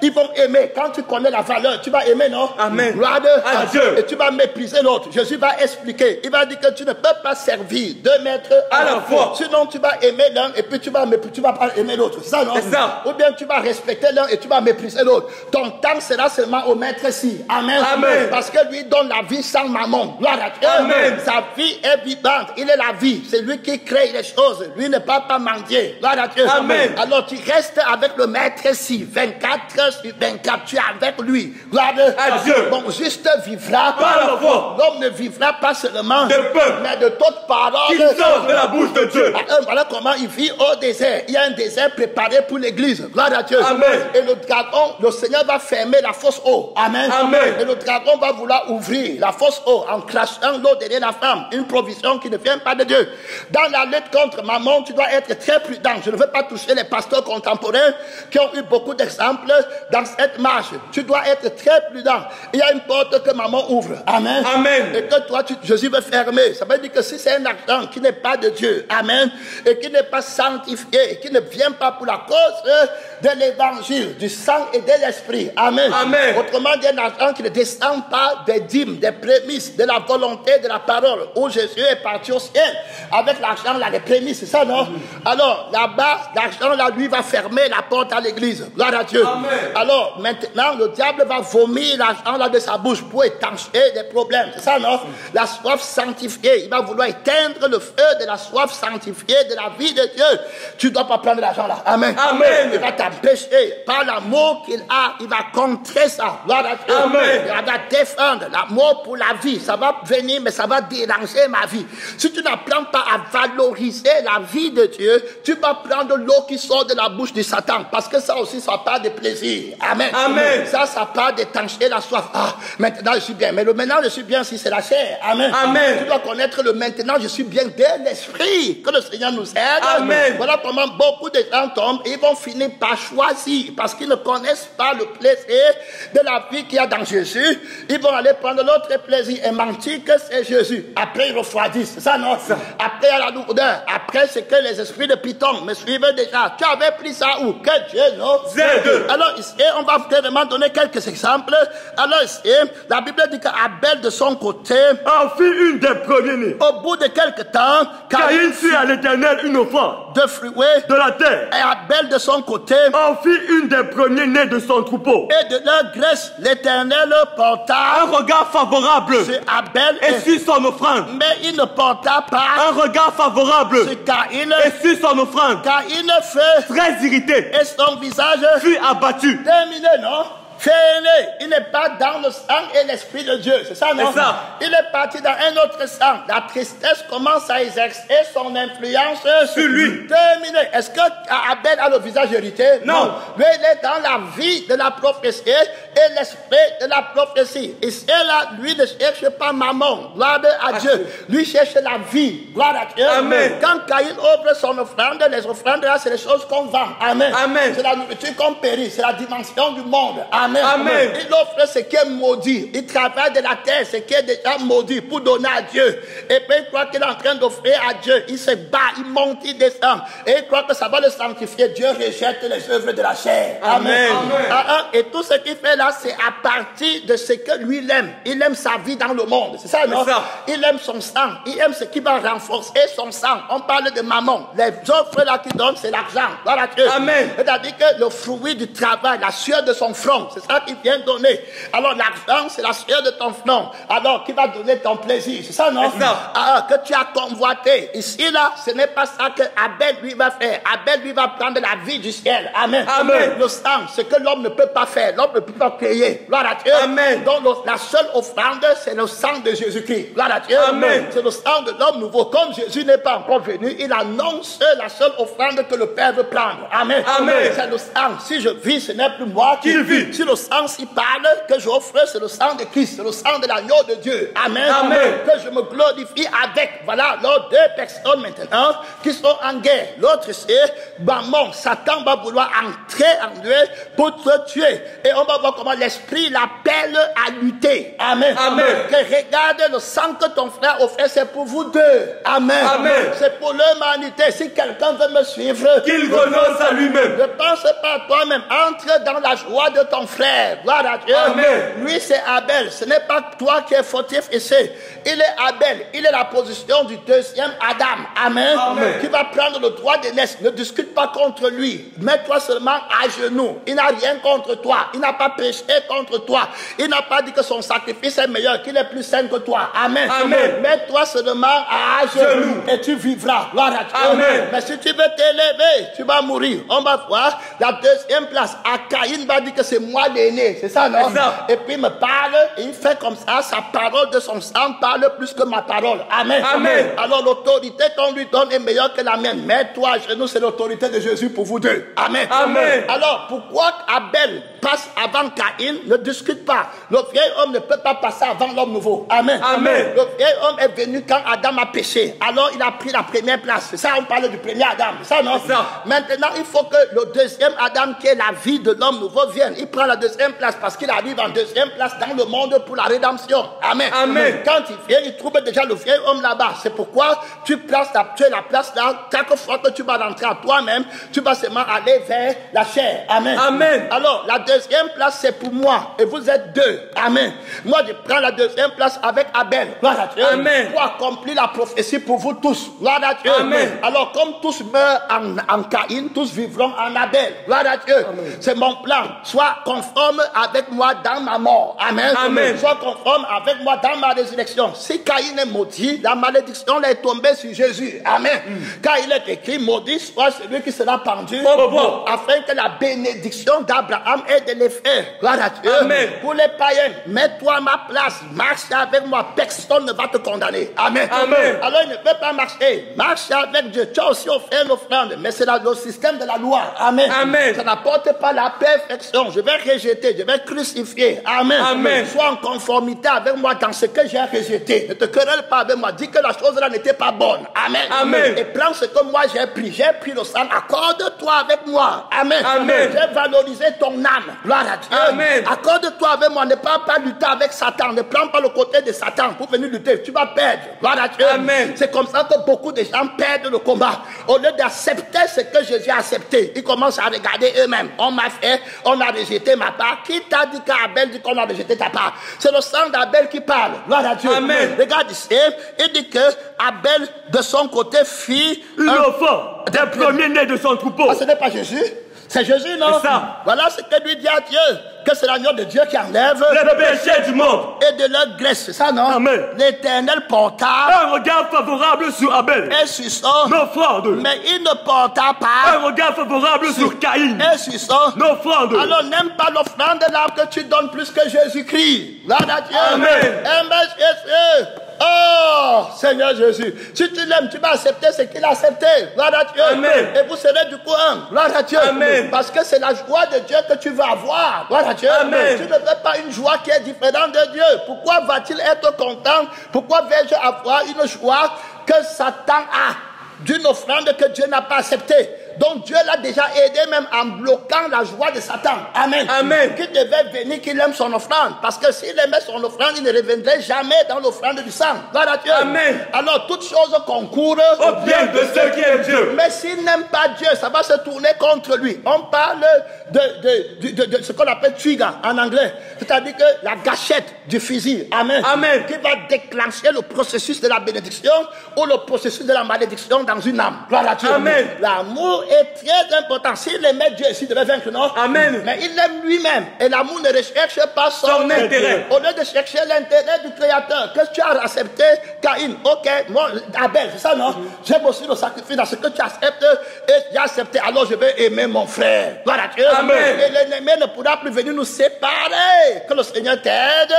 Ils vont aimer. Quand tu connais la valeur, tu vas aimer, non? Amen. Gloire à Dieu. Et tu vas mépriser l'autre. Jésus va expliquer. Il va dire que tu ne peux pas servir deux maîtres à la fois. Sinon, tu vas aimer l'un et puis tu vas pas aimer l'autre. C'est ça, non? C'est ça. Ou bien tu vas respecter l'un et tu vas mépriser l'autre. Ton temps sera seulement au maître-ci. Amen. Amen. Parce que lui donne la vie sans maman. Gloire à Dieu. Amen. Sa vie est vivante. Il est la vie. C'est lui qui crée les choses. Lui ne peut pas mendier. Gloire à Dieu. Amen. Alors tu restes avec le maître-ci. 24 heures sur 24. Tu es avec lui. Gloire à Dieu. Bon, juste vivra par la foi. L'homme ne vivra pas seulement de peu, mais de toute parole qui sort de la bouche de Dieu. Voilà comment il vit au désert. Il y a un désert préparé pour l'église. Gloire à Dieu. Amen. Et le dragon, le Seigneur va fermer la fosse eau. Amen. Amen. Et le dragon va vouloir ouvrir la fosse eau en crachant l'eau derrière la femme. Une provision qui ne vient pas de Dieu. Dans la lutte contre maman, tu dois être très prudent. Je ne veux pas toucher les pasteurs contemporains qui ont eu beaucoup d'exemples dans cette marche. Tu dois être très prudent. Il y a une porte que maman ouvre. Amen. Amen. Et que toi, Jésus veut fermer. Ça veut dire que si c'est un argent qui n'est pas de Dieu, amen, et qui n'est pas sanctifié, et qui ne vient pas pour la cause de l'évangile, du sang et de l'esprit, amen. Amen. Autrement dit, un argent qui ne descend pas des dîmes, des prémices, de la volonté de la parole, où Jésus est parti au ciel, avec l'argent, là, les prémices, c'est ça, non? Alors, là-bas, l'argent, là, lui, va fermer la porte à l'église. Gloire à Dieu. Amen. Alors, maintenant, le diable va vomir l'argent, là, de sa bouche pour étancher des problèmes. C'est ça, non? La soif sanctifiée. Il va vouloir éteindre le feu de la soif sanctifiée sanctifier de la vie de Dieu, tu ne dois pas prendre l'argent là. Amen. Amen. Il va t'empêcher. Par l'amour qu'il a, il va contrer ça. Gloire à Dieu. Amen. Il va défendre l'amour pour la vie. Ça va venir, mais ça va déranger ma vie. Si tu n'apprends pas à valoriser la vie de Dieu, tu vas prendre l'eau qui sort de la bouche de Satan. Parce que ça aussi, ça part de plaisir. Amen. Amen. Ça part d'étancher la soif. Ah, maintenant je suis bien. Mais le maintenant je suis bien si c'est la chair. Amen. Amen. Tu dois connaître le maintenant je suis bien de l'esprit. Que le Seigneur nous aide. Amen. Voilà comment beaucoup de gens tombent et ils vont finir par choisir. Parce qu'ils ne connaissent pas le plaisir de la vie qu'il y a dans Jésus. Ils vont aller prendre l'autre plaisir et mentir que c'est Jésus. Après ils refroidissent. C'est ça non? Après il y a la lourdeur. Après c'est que les esprits de Python me suivent déjà. Tu avais pris ça où? Que Dieu nous aide. Alors ici on va vraiment donner quelques exemples. Alors ici la Bible dit qu'Abel de son côté en fit une des premiers-nés. Au bout de quelque temps, Caïn fit à l'Éternel une offrande de fruits de la terre. Et Abel de son côté en fit une des premiers-nés de son troupeau. Et de leur graisse, l'Éternel porta un regard favorable sur Abel et sur son offrande. Mais il ne porta pas un regard favorable sur Caïn et sur son offrande. Caïn fut très irrité et son visage fut abattu. Terminé, non? Fainé, il n'est pas dans le sang et l'esprit de Dieu, c'est ça, non? Ça. Il est parti dans un autre sang. La tristesse commence à exercer son influence sur lui. Terminé. Est-ce que Abel a le visage irrité? Non. Lui, il est dans la vie de la prophétie et l'esprit de la prophétie. Et c'est là, lui ne cherche pas maman, gloire à Dieu. Lui cherche la vie, gloire à Dieu. Amen. Quand Caïn ouvre son offrande, les offrandes là, c'est les choses qu'on vend. Amen. Amen. C'est la nourriture qu'on périt, c'est la dimension du monde. Amen. Amen. Il offre ce qui est maudit. Il travaille de la terre, ce qui est déjà maudit pour donner à Dieu. Et puis il croit qu'il est en train d'offrir à Dieu. Il se bat, il monte, il descend. Et il croit que ça va le sanctifier. Dieu rejette les œuvres de la chair. Amen. Amen. Et tout ce qu'il fait là, c'est à partir de ce que lui il aime. Il aime sa vie dans le monde. C'est ça, non? Il aime son sang. Il aime ce qui va renforcer son sang. On parle de maman. Les offres là qu'il donne, c'est l'argent. Voilà Dieu. Amen. C'est-à-dire que le fruit du travail, la sueur de son front, c'est ça qu'il vient donner. Alors l'argent, c'est la sueur de ton front. Alors qui va donner ton plaisir. C'est ça, non? Que tu as convoité. Ici, là, ce n'est pas ça que Abel lui va faire. Abel lui va prendre la vie du ciel. Amen. Amen. Le sang, ce que l'homme ne peut pas faire. L'homme ne peut pas payer. Gloire à Dieu. Amen. Donc la seule offrande, c'est le sang de Jésus-Christ. Gloire à Dieu. Amen. C'est le sang de l'homme nouveau. Comme Jésus n'est pas encore venu, il annonce la seule offrande que le Père veut prendre. Amen. Amen. C'est le sang. Si je vis, ce n'est plus moi qui vis. Si le sang s'y parle, que j'offre, c'est le sang de Christ, c'est le sang de l'agneau de Dieu. Amen. Amen. Que je me glorifie avec. Voilà, alors deux personnes maintenant qui sont en guerre. L'autre c'est Mammon. Satan va vouloir entrer en lui pour te tuer. Et on va voir comment l'esprit l'appelle à lutter. Amen. Amen. Que regarde le sang que ton frère offre, c'est pour vous deux. Amen. Amen. C'est pour l'humanité. Si quelqu'un veut me suivre, qu'il renonce à lui-même. Ne pense pas à toi-même. Entre dans la joie de ton frère. Gloire à Dieu. Amen. Lui, c'est Abel. Ce n'est pas toi qui es fautif ici. Il est Abel. Il est la position du deuxième Adam. Amen. Amen. Qui va prendre le droit d'aînesse. Ne discute pas contre lui. Mets-toi seulement à genoux. Il n'a rien contre toi. Il n'a pas péché contre toi. Il n'a pas dit que son sacrifice est meilleur, qu'il est plus saint que toi. Amen. Amen. Mets-toi seulement à genoux et tu vivras. Gloire à Dieu. Amen. Mais si tu veux t'élever, tu vas mourir. On va voir la deuxième place. Caïn va dire que c'est moi l'aîné. C'est ça, non? Ça. Et puis il me parle, et il fait comme ça. Sa parole de son sang parle plus que ma parole. Amen. Amen. Alors l'autorité qu'on lui donne est meilleure que la mienne. Mets-toi à genoux, c'est l'autorité de Jésus pour vous deux. Amen. Amen. Alors pourquoi Abel passe avant Caïn? Ne discute pas. Le vieil homme ne peut pas passer avant l'homme nouveau. Amen. Amen. Le vieil homme est venu quand Adam a péché. Alors il a pris la première place. C'est ça, on parle du premier Adam. C'est ça, non? Ça. Maintenant, il faut que le deuxième Adam, qui est la vie de l'homme nouveau, vienne. Il prend la deuxième place parce qu'il arrive en deuxième place dans le monde pour la rédemption. Amen. Amen. Quand il vient, il trouve déjà le vieil homme là-bas. C'est pourquoi tu es la place là. Chaque fois que tu vas rentrer à toi-même, tu vas seulement aller vers la chair. Amen. Amen. Alors, la deuxième place, c'est pour moi. Et vous êtes deux. Amen. Moi, je prends la deuxième place avec Abel. Gloire à Dieu. Amen. Pour accomplir la prophétie pour vous tous. Gloire à Dieu. Amen. Alors, comme tous meurent en Caïn, tous vivront en Abel. Gloire à Dieu. C'est mon plan. Sois conforme avec moi dans ma mort. Amen. Amen. Sois conforme avec moi dans ma résurrection. malédiction. Si Caïn est maudit, la malédiction est tombée sur Jésus. Amen. Car il est écrit, maudit soit celui qui sera pendu, afin que la bénédiction d'Abraham ait de l'effet. Gloire à Dieu. Amen. Pour les païens, mets-toi à ma place, marche avec moi, personne ne va te condamner. Amen. Amen. Alors il ne peut pas marcher. Marche avec Dieu. Tu as aussi offert une offrande, mais c'est le système de la loi. Amen. Amen. Ça n'apporte pas la perfection. Je vais rejeter, je vais crucifier. Amen. Amen. Sois en conformité avec moi dans ce que j'ai rejeté. Ne te querelle pas avec moi. Dis que la chose là n'était pas bonne. Amen. Amen. Et prends ce que moi j'ai pris. J'ai pris le sang. Accorde-toi avec moi. Amen. Amen. J'ai valorisé ton âme. Gloire à Dieu. Amen. Accorde-toi avec moi. Ne prends pas lutter avec Satan. Ne prends pas le côté de Satan pour venir lutter. Tu vas perdre. Gloire à Dieu. Amen. C'est comme ça que beaucoup de gens perdent le combat. Au lieu d'accepter ce que Jésus a accepté, ils commencent à regarder eux-mêmes. On m'a fait, on a rejeté ma part. Qui t'a dit qu'Abel dit qu'on a rejeté ta part? C'est le sang d'Abel qui parle. Gloire à Dieu. Amen. Regarde ici. Il dit que Abel, de son côté, fit une offrande des premiers-nés de son troupeau. Ah, ce n'est pas Jésus. C'est Jésus, non? C'est ça. Voilà ce que lui dit à Dieu. Que c'est l'agneau de Dieu qui enlève le péché du monde. Et de leur graisse, c'est ça, non? Amen. L'Éternel porta un regard favorable sur Abel et sur son offrande. Mais il ne porta pas un regard favorable sur Caïn et sur son offrande. Alors n'aime pas l'offrande là que tu donnes plus que Jésus-Christ. Gloire à Dieu. Amen. Aime Jésus. Oh, Seigneur Jésus. Si tu l'aimes, tu vas accepter ce qu'il a accepté. Gloire à Dieu. Amen. Et vous serez du coup un. Gloire à Dieu. Amen. Parce que c'est la joie de Dieu que tu vas avoir. Gloire à Dieu. Amen. Tu ne veux pas une joie qui est différente de Dieu. Pourquoi va-t-il être content? Pourquoi vais-je avoir une joie que Satan a d'une offrande que Dieu n'a pas acceptée? Donc Dieu l'a déjà aidé même en bloquant la joie de Satan. Amen. Amen. Qui devait venir, qu'il aime son offrande. Parce que s'il aimait son offrande, il ne reviendrait jamais dans l'offrande du sang. Gloire à Dieu. Amen. Alors toutes choses concourent au bien de ceux qui aiment Dieu. Mais s'il n'aime pas Dieu, ça va se tourner contre lui. On parle de ce qu'on appelle trigger en anglais. C'est-à-dire que la gâchette du fusil. Amen. Amen. Qui va déclencher le processus de la bénédiction ou le processus de la malédiction dans une âme. Gloire à Dieu. Amen. L'amour est très important. S'il aimait Dieu, s'il devait vaincre, non? Amen. Mais il aime lui-même. Et l'amour ne recherche pas son intérêt. Au lieu de chercher l'intérêt du Créateur, que tu as accepté, Caïn, ok, moi, Abel, c'est ça, non? J'aime aussi le sacrifice dans ce que tu acceptes et j'ai accepté. Alors je vais aimer mon frère. Gloire à Dieu. Amen. Et l'ennemi ne pourra plus venir nous séparer. Que le Seigneur t'aide.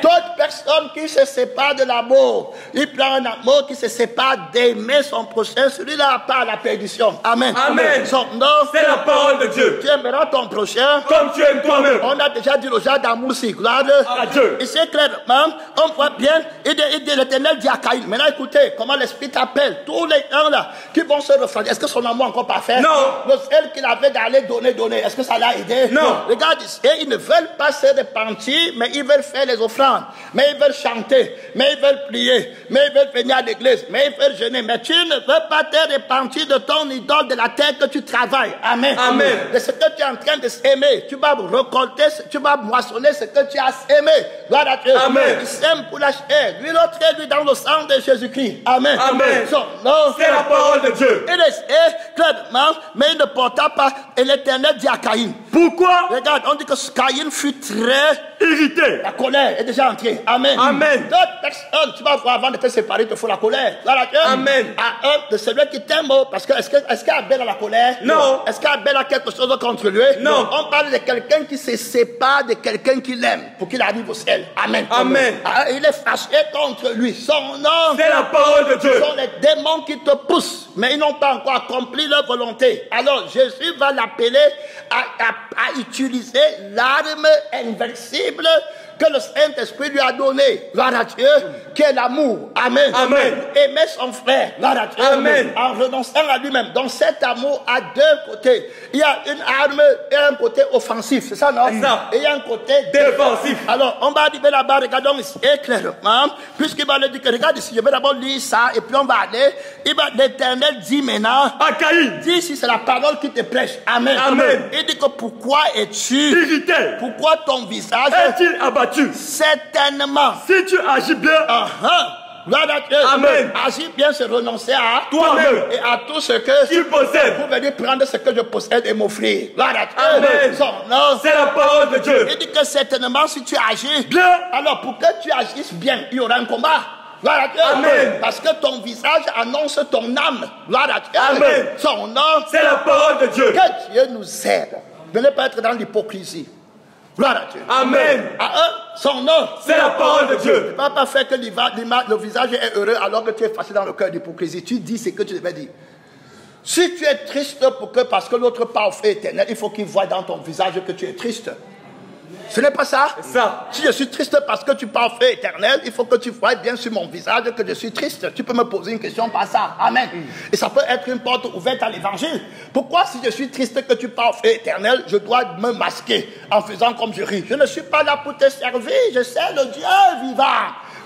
Toute personne qui se sépare de l'amour, il prend un amour qui se sépare d'aimer son prochain, celui-là part la perdition. Amen. Amen. C'est la parole de Dieu. Tu aimeras ton prochain comme tu aimes toi-même. On a déjà dit le genre d'amour aussi. Gloire à Dieu. Ici clairement, on voit bien, l'Éternel dit à Caïn. Maintenant écoutez comment l'Esprit t'appelle. Tous les gens là qui vont se refroidir. Est-ce que son amour encore parfait? Non. Le ciel qu'il avait d'aller donner. Est-ce que ça l'a aidé? Non. Regarde ici, ils ne veulent pas se repentir, mais ils veulent faire les offrandes. Mais ils veulent chanter. Mais ils veulent prier. Mais ils veulent venir à l'église. Mais ils veulent jeûner. Mais tu ne veux pas te repentir de ton idole de la terre que tu travailles. Amen. Amen. De ce que tu es en train de s'aimer. Tu vas récolter, tu vas moissonner ce que tu as aimé. Gloire à Dieu. Amen. Il s'aime pour la chair. Lui l'autre est lui dans le sang de Jésus-Christ. Amen. Amen. C'est la parole de Dieu. Il est clairement, mais il ne porta pas. Et l'Éternel dit à Caïn. Pourquoi? Regarde, on dit que Caïn fut très irrité. La colère est déjà entrée. Amen. Amen. D'autres personnes, tu vas voir avant de te séparer, il te faut la colère. Amen. À un de celui qui t'aime, parce que est-ce qu'Abel a la colère? Non. Est-ce qu'Abel a quelque chose contre lui? Non. On parle de quelqu'un qui se sépare de quelqu'un qui l'aime pour qu'il arrive au ciel. Amen. Amen. Il est fâché contre lui. Son nom, c'est la parole de Dieu. Ce sont les démons qui te poussent, mais ils n'ont pas encore accompli leur volonté. Alors Jésus va l'appeler à utiliser l'arme invincible que le Saint-Esprit lui a donné, gloire à Dieu, qui est l'amour. Amen. Amen. Aimer son frère, gloire à Dieu. Amen. En renonçant à lui-même. Donc cet amour a deux côtés. Il y a une arme et un côté offensif, c'est ça, non? Ça. Et il y a un côté défensif. Alors, on va arriver là-bas, regardons ici, clairement, puisqu'il va le dire que, regarde ici, je vais d'abord lire ça, et puis on va aller. L'Éternel dit maintenant, à Caïn, dis si c'est la parole qui te prêche. Amen. Amen. Il dit que pourquoi es-tu irrité? Pourquoi ton visage est-il abattu? Certainement. Si tu agis bien, Gloire à Dieu. Amen. Agis bien, se renoncer à toi-même et à tout ce que tu possèdes. Vous venez prendre ce que je possède et m'offrir. Gloire à Dieu. Amen. Son nom. C'est la parole de Dieu. Il dit que certainement si tu agis bien, alors pour que tu agisses bien, il y aura un combat. Gloire à Dieu. Amen. Parce que ton visage annonce ton âme. Gloire à Dieu. Amen. Son nom. C'est la parole de Dieu. Que Dieu nous aide de ne pas être dans l'hypocrisie. Gloire à Dieu. Amen. Son nom. C'est la parole de Dieu. Tu ne vas pas faire que le visage est heureux alors que tu es fâché dans le cœur d'hypocrisie. Tu dis ce que tu devais dire. Si tu es triste parce que l'autre part au feu éternel, il faut qu'il voie dans ton visage que tu es triste. Ce n'est pas ça. Ça. Si je suis triste parce que tu parles au feu éternel, il faut que tu voies bien sur mon visage que je suis triste. Tu peux me poser une question par ça. Amen. Et ça peut être une porte ouverte à l'évangile. Pourquoi si je suis triste que tu parles au feu éternel, je dois me masquer en faisant comme je ris? Je ne suis pas là pour te servir. Je sais le Dieu vivant.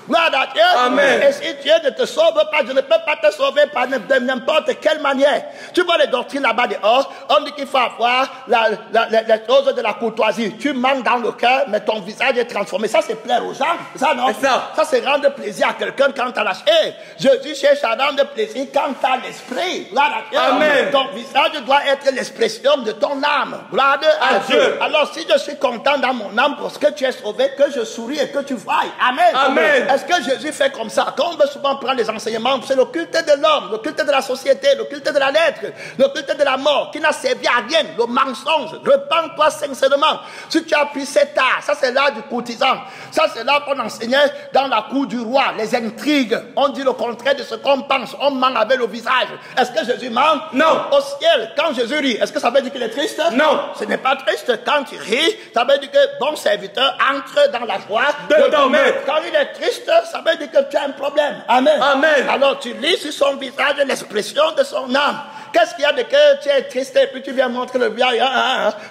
Gloire à Dieu. Amen. Et si Dieu ne te sauve pas, je ne peux pas te sauver de n'importe quelle manière. Tu vois les doctrines là-bas dehors, on dit qu'il faut avoir les choses de la courtoisie. Tu manques dans le cœur, mais ton visage est transformé. Ça, c'est plaire aux gens. Ça, non? Ça, c'est rendre plaisir à quelqu'un quand tu as lâché. Jésus cherche à rendre plaisir quand tu as l'esprit. Gloire à Dieu. Amen. Ton visage doit être l'expression de ton âme. Gloire à Dieu. Alors, si je suis content dans mon âme parce que tu es sauvé, que je souris et que tu vois. Amen. Amen. Est-ce que Jésus fait comme ça? Quand on veut souvent prendre les enseignements, c'est le culte de l'homme, le culte de la société, le culte de la lettre, le culte de la mort, qui n'a servi à rien, le mensonge. Repends-toi sincèrement. Si tu as pris cet art, ça c'est l'art du courtisan. Ça c'est l'art qu'on enseignait dans la cour du roi, les intrigues. On dit le contraire de ce qu'on pense. On ment avec le visage. Est-ce que Jésus ment? Non. Au ciel, quand Jésus rit, est-ce que ça veut dire qu'il est triste? Non. Ce n'est pas triste. Quand il rit, ça veut dire que bon serviteur entre dans la joie de ton maître. Quand il est triste, ça veut dire que tu as un problème. Amen. Amen. Alors tu lis sur son visage l'expression de son âme. Qu'est-ce qu'il y a de que tu es triste et puis tu viens montrer le bien?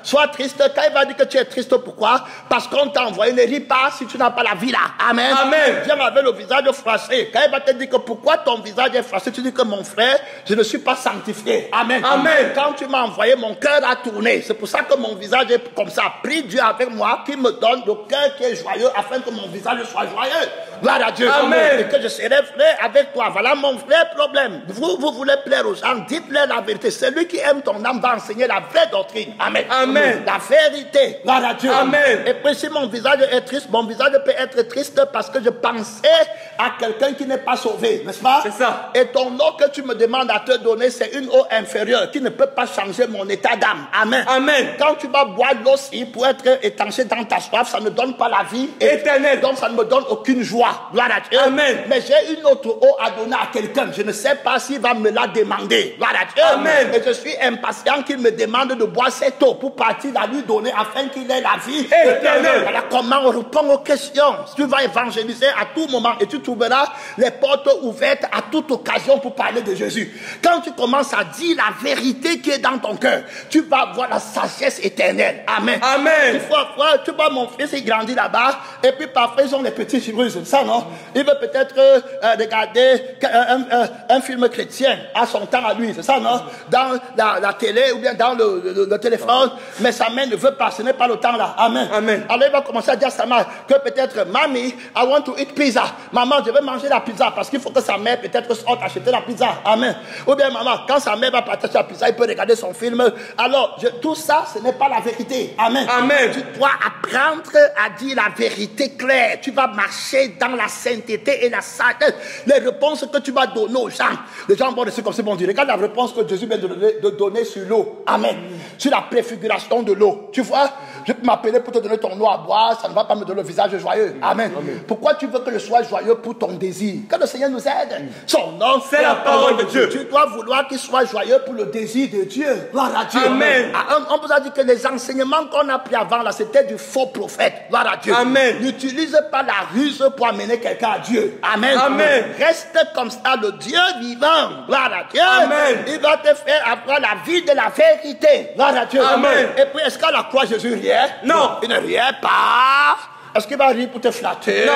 Sois triste. Quand il va dire que tu es triste, pourquoi? Parce qu'on t'a envoyé. Ne ris pas si tu n'as pas la vie là. Amen. Amen. Viens avec le visage froissé. Quand il va te dire que pourquoi ton visage est froissé, tu dis que mon frère, je ne suis pas sanctifié. Amen. Amen. Quand tu m'as envoyé, mon cœur a tourné. C'est pour ça que mon visage est comme ça. Prie Dieu avec moi qui me donne le cœur qui est joyeux afin que mon visage soit joyeux. Gloire à Dieu. Amen. Et que je serai vrai avec toi. Voilà mon vrai problème. Vous voulez plaire aux gens, dites-leur la vérité. Celui qui aime ton âme va enseigner la vraie doctrine. Amen. Amen. La vérité. Gloire à Dieu. Amen. Et puis si mon visage est triste, mon visage peut être triste parce que je pensais à quelqu'un qui n'est pas sauvé. N'est-ce pas? C'est ça. Et ton eau que tu me demandes à te donner, c'est une eau inférieure qui ne peut pas changer mon état d'âme. Amen. Amen. Quand tu vas boire l'eau pour être étanché dans ta soif, ça ne donne pas la vie éternelle. Donc ça ne me donne aucune joie. Gloire à Dieu. Amen. Mais j'ai une autre eau à donner à quelqu'un. Je ne sais pas s'il va me la demander. Gloire à Dieu. Amen. Et je suis impatient qu'il me demande de boire cette eau pour partir à lui donner afin qu'il ait la vie éternelle. Voilà comment on répond aux questions. Tu vas évangéliser à tout moment et tu trouveras les portes ouvertes à toute occasion pour parler de Jésus. Quand tu commences à dire la vérité qui est dans ton cœur, tu vas avoir la sagesse éternelle. Amen. Amen. Il faut avoir, tu vois, mon fils, il grandit là-bas, et puis parfois ils ont les petits chirurgiens, c'est ça, non? Il veut peut-être regarder un film chrétien à son temps à lui, c'est ça, non? Dans la télé ou bien dans le téléphone, mais sa mère ne veut pas, ce n'est pas le temps là. Amen. Amen. Alors il va commencer à dire à sa mère que peut-être, Mamie, I want to eat pizza. Maman, je veux manger la pizza parce qu'il faut que sa mère peut-être sorte acheter la pizza. Amen. Ou bien maman, quand sa mère va partager la pizza, il peut regarder son film. Alors, tout ça, ce n'est pas la vérité. Amen. Amen. Tu dois apprendre à dire la vérité claire. Tu vas marcher dans la sainteté et la sagesse. Les réponses que tu vas donner aux gens. Les gens vont rester comme ça, bon Dieu. Regarde la réponse que Jésus vient de donner sur l'eau. Amen. Sur la préfiguration de l'eau. Tu vois, je peux m'appeler pour te donner ton eau à boire. Ça ne va pas me donner le visage joyeux. Amen. Amen. Pourquoi tu veux que je sois joyeux pour ton désir? Que le Seigneur nous aide. Son nom, c'est la parole de Dieu. Tu dois vouloir qu'il soit joyeux pour le désir de Dieu. Gloire à Dieu. Amen. On vous a dit que les enseignements qu'on a pris avant là, c'était du faux prophète. Gloire à Dieu. Amen. N'utilise pas la ruse pour amener quelqu'un à Dieu. Amen. Amen. Reste comme ça, le Dieu vivant. Gloire à Dieu. Amen. Il va te faire avoir la vie de la vérité. Gloire à Dieu. Amen. Et puis, est-ce qu'à la croix, Jésus riait? Non. Il ne riait pas. Est-ce qu'il va rire pour te flatter? Non.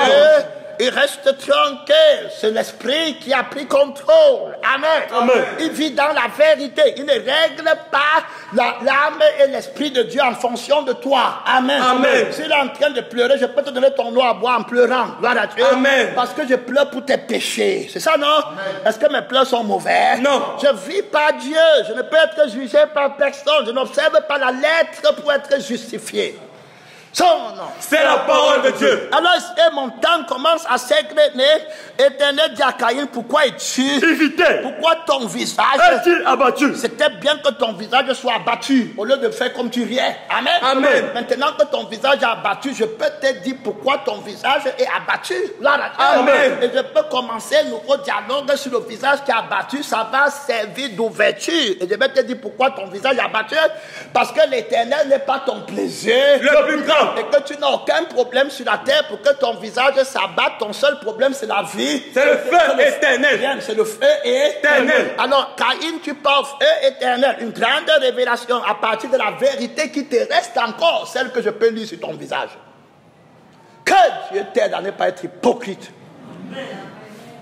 il reste tranquille. C'est l'esprit qui a pris contrôle. Amen. Amen. Il vit dans la vérité. Il ne règle pas l'âme et l'esprit de Dieu en fonction de toi. Amen. Amen. S'il est en train de pleurer, je peux te donner ton eau à boire en pleurant. Gloire à Dieu. Amen. Parce que je pleure pour tes péchés. C'est ça, non? Est-ce que mes pleurs sont mauvais? Non. Je vis par Dieu. Je ne peux être jugé par personne. Je n'observe pas la lettre pour être justifié. Son nom. C'est la parole de Dieu. Alors, et mon temps commence à s'égrener. Éternel dit à Caïn, pourquoi es-tu? Irrité. Pourquoi ton visage Est-il abattu? C'était bien que ton visage soit abattu au lieu de faire comme tu riais. Amen. Amen. Maintenant que ton visage est abattu, je peux te dire pourquoi ton visage est abattu. Là, Amen. Et je peux commencer un nouveau dialogue sur le visage qui est abattu. Ça va servir d'ouverture. Et je vais te dire pourquoi ton visage est abattu. Parce que l'Éternel n'est pas ton plaisir. Le plus grand. Et que tu n'as aucun problème sur la terre pour que ton visage s'abatte. Ton seul problème, c'est la vie. C'est le feu éternel. C'est le feu éternel. Alors, Caïn, tu parles feu éternel. Une grande révélation à partir de la vérité qui te reste encore, celle que je peux lire sur ton visage. Que Dieu t'aide à ne pas être hypocrite.